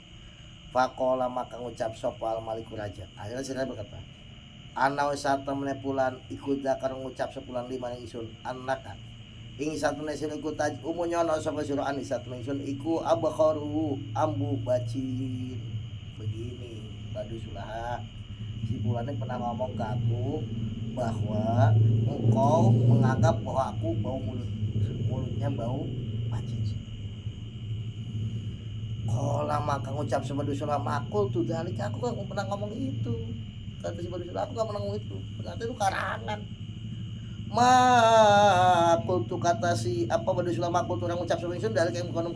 Fakola maka ngucap sapa al maliku raja. Akhirnya si Raja berkata, ana satemene Pulan ikut dakar ngucap sepulan lima ingsun anaka ing satune sing iku taj umunyono sapa sira ani satune ingsun iku abkharu ambu bacin. Begini Badu Sulaha, si Pulan ini pernah ngomong ke aku bahwa engkau menganggap bahwa aku bau mulutnya bau bacin. Kola maka ngucap sama Badu Sulaha makul tuh dalik aku kan pernah ngomong itu. Kata si Badu Sulaha aku gak pernah ngomong itu, ternyata itu karangan. Makul tuh kata si apa Badu Sulaha makul tuh orang ngucap sama ingsun dalik yang kono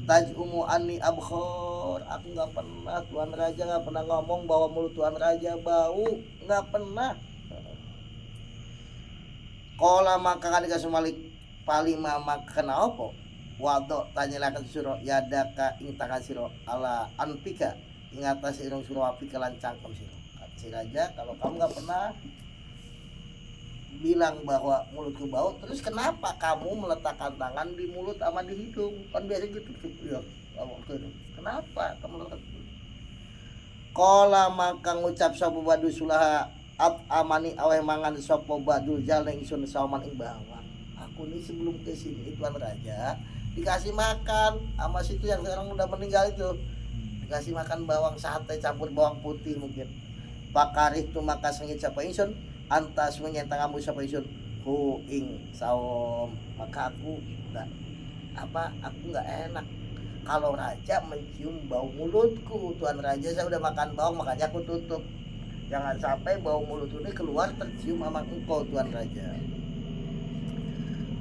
taj umu ani abkhor. Aku gak pernah Tuan Raja gak pernah ngomong bahwa mulut Tuan Raja bau, gak pernah. Kola maka kan dikasih Malik palima maka kena apa? Wadok tanyakan siro yadaka ing tangan siro ala anpika ing atas irung siro apika lan cangkem siro. Kata si Raja, kalau kamu gak pernah bilang bahwa mulutku bau, terus kenapa kamu meletakkan tangan di mulut sama di hidung? Kan biasa gitu ya. Kenapa kamu meletakkan? Kola maka ngucap sapa Badu Sulaha at amani aweh mangan sapa Badu jal ing sun sauman ing bawang. Aku nih sebelum ke sini Tuan Raja dikasih makan sama situ yang sekarang udah meninggal itu. Dikasih makan bawang sate campur bawang putih mungkin. Pakarih tu maka sengit sapa ingsun antas menyentang kamu sapa ingsun ku ing saum. Maka aku enggak aku enggak enak kalau Raja mencium bau mulutku. Tuan Raja saya udah makan bawang makanya aku tutup. Jangan sampai bau mulut ini keluar tercium sama engkau Tuan Raja.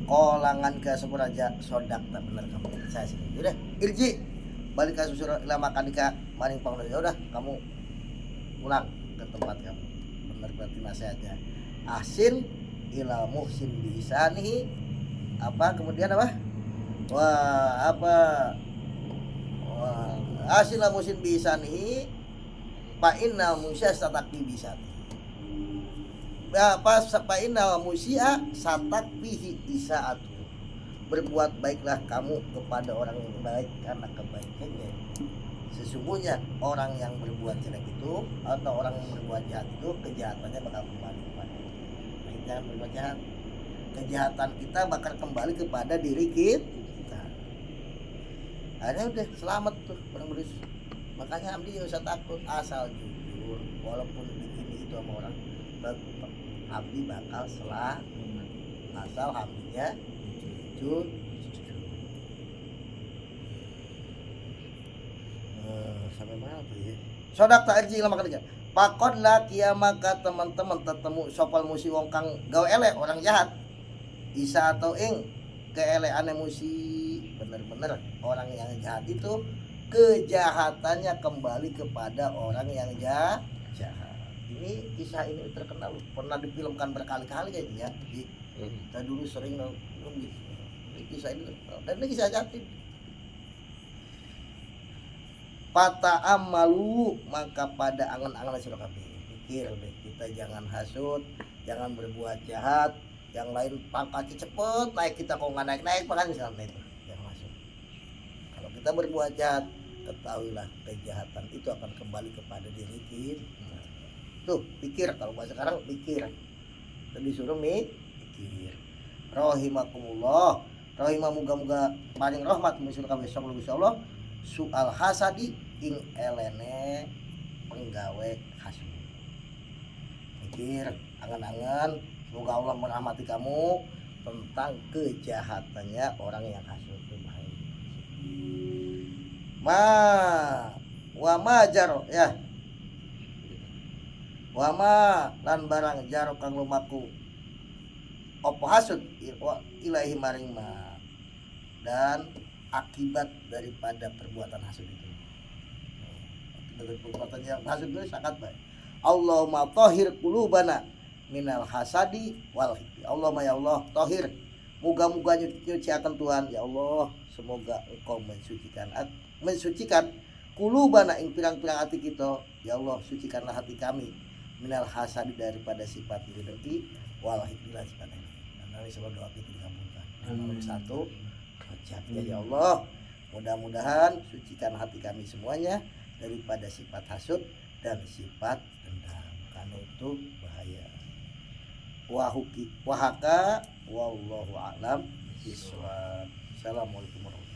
Kolangan ke sepuluh Raja sodak tak benar kamu. Saya sih. Udah, irji balik ke susur ila makan ika maring panglima. Ya udah kamu pulang ke tempat kamu. Benar berarti nasihatnya. Asin ila muhsin bisanihi apa kemudian apa? Asin ila muhsin bisanihi fa inna musya satakbi bisati. Apa sapaina musia satak bihi isaatu. Berbuat baiklah kamu kepada orang yang baik karena kebaikannya. Sesungguhnya orang yang berbuat jelek itu atau orang yang berbuat jahat itu kejahatannya bakal kembali kepada. Nah, jangan berbuat jahat. Kejahatan kita bakal kembali kepada diri kita. Akhirnya udah selamat tuh orang beris. Makanya Abdi gak usah takut asal jujur walaupun begini itu sama orang Abdi bakal asal Abdinya jujur. Sampai mana tuh ya? Sodak tak arji lama ketiga. Pakon lah kia maka teman-teman tetemu sopal musi wong kang gawe elek orang jahat. Isa atau ing keeleane musi bener-bener orang yang jahat itu kejahatannya kembali kepada orang yang jahat. Ini kisah ini terkenal, pernah difilmkan berkali-kali kayaknya ya. Kita dulu sering nonton gitu. Ini kisah ini dan ini kisah jati. Pata amalu maka pada angan-angan sira kabeh. Pikir deh, kita jangan hasut, jangan berbuat jahat. Yang lain pangkatnya cepet naik, kita kok nggak naik-naik makan misalnya itu. Jangan masuk. Kalau kita berbuat jahat, ketahuilah kejahatan itu akan kembali kepada diri kita. Tuh, pikir, kalau bahasa sekarang pikir. Tadi disuruh mikir. Rahimakumullah. Rahimah muga-muga paling rahmat misul kabeh sok Gusti Allah. Soal hasadi ing elene penggawe hasud. Mikir, angan-angan, semoga Allah merahmati kamu tentang kejahatannya orang yang hasud itu bahaya. Wa ma jaro ya. Wa ma lan barang jaro kang lumaku apa hasud ilahi maring ma, dan akibat daripada perbuatan hasud itu. Dari perbuatan yang hasud itu sangat baik. Allahumma tahhir qulubana minal hasadi wal hikdi. Allahumma ya Allah tahhir, moga-moga nyuci akan Tuhan ya Allah, semoga Engkau mensucikan qulubana ing pirang-pirang hati kita ya Allah, sucikanlah hati kami minal hasadi daripada sifat iri dengki wal hikdi lan sifat ini. Nanti sebab doa kita dikabulkan. Nomor satu ucapnya ya Allah, mudah-mudahan sucikan hati kami semuanya daripada sifat hasud dan sifat dendam, karena itu bahaya. Wahaka wallahu a'lam bishawab. Assalamualaikum warahmatullahi wabarakatuh.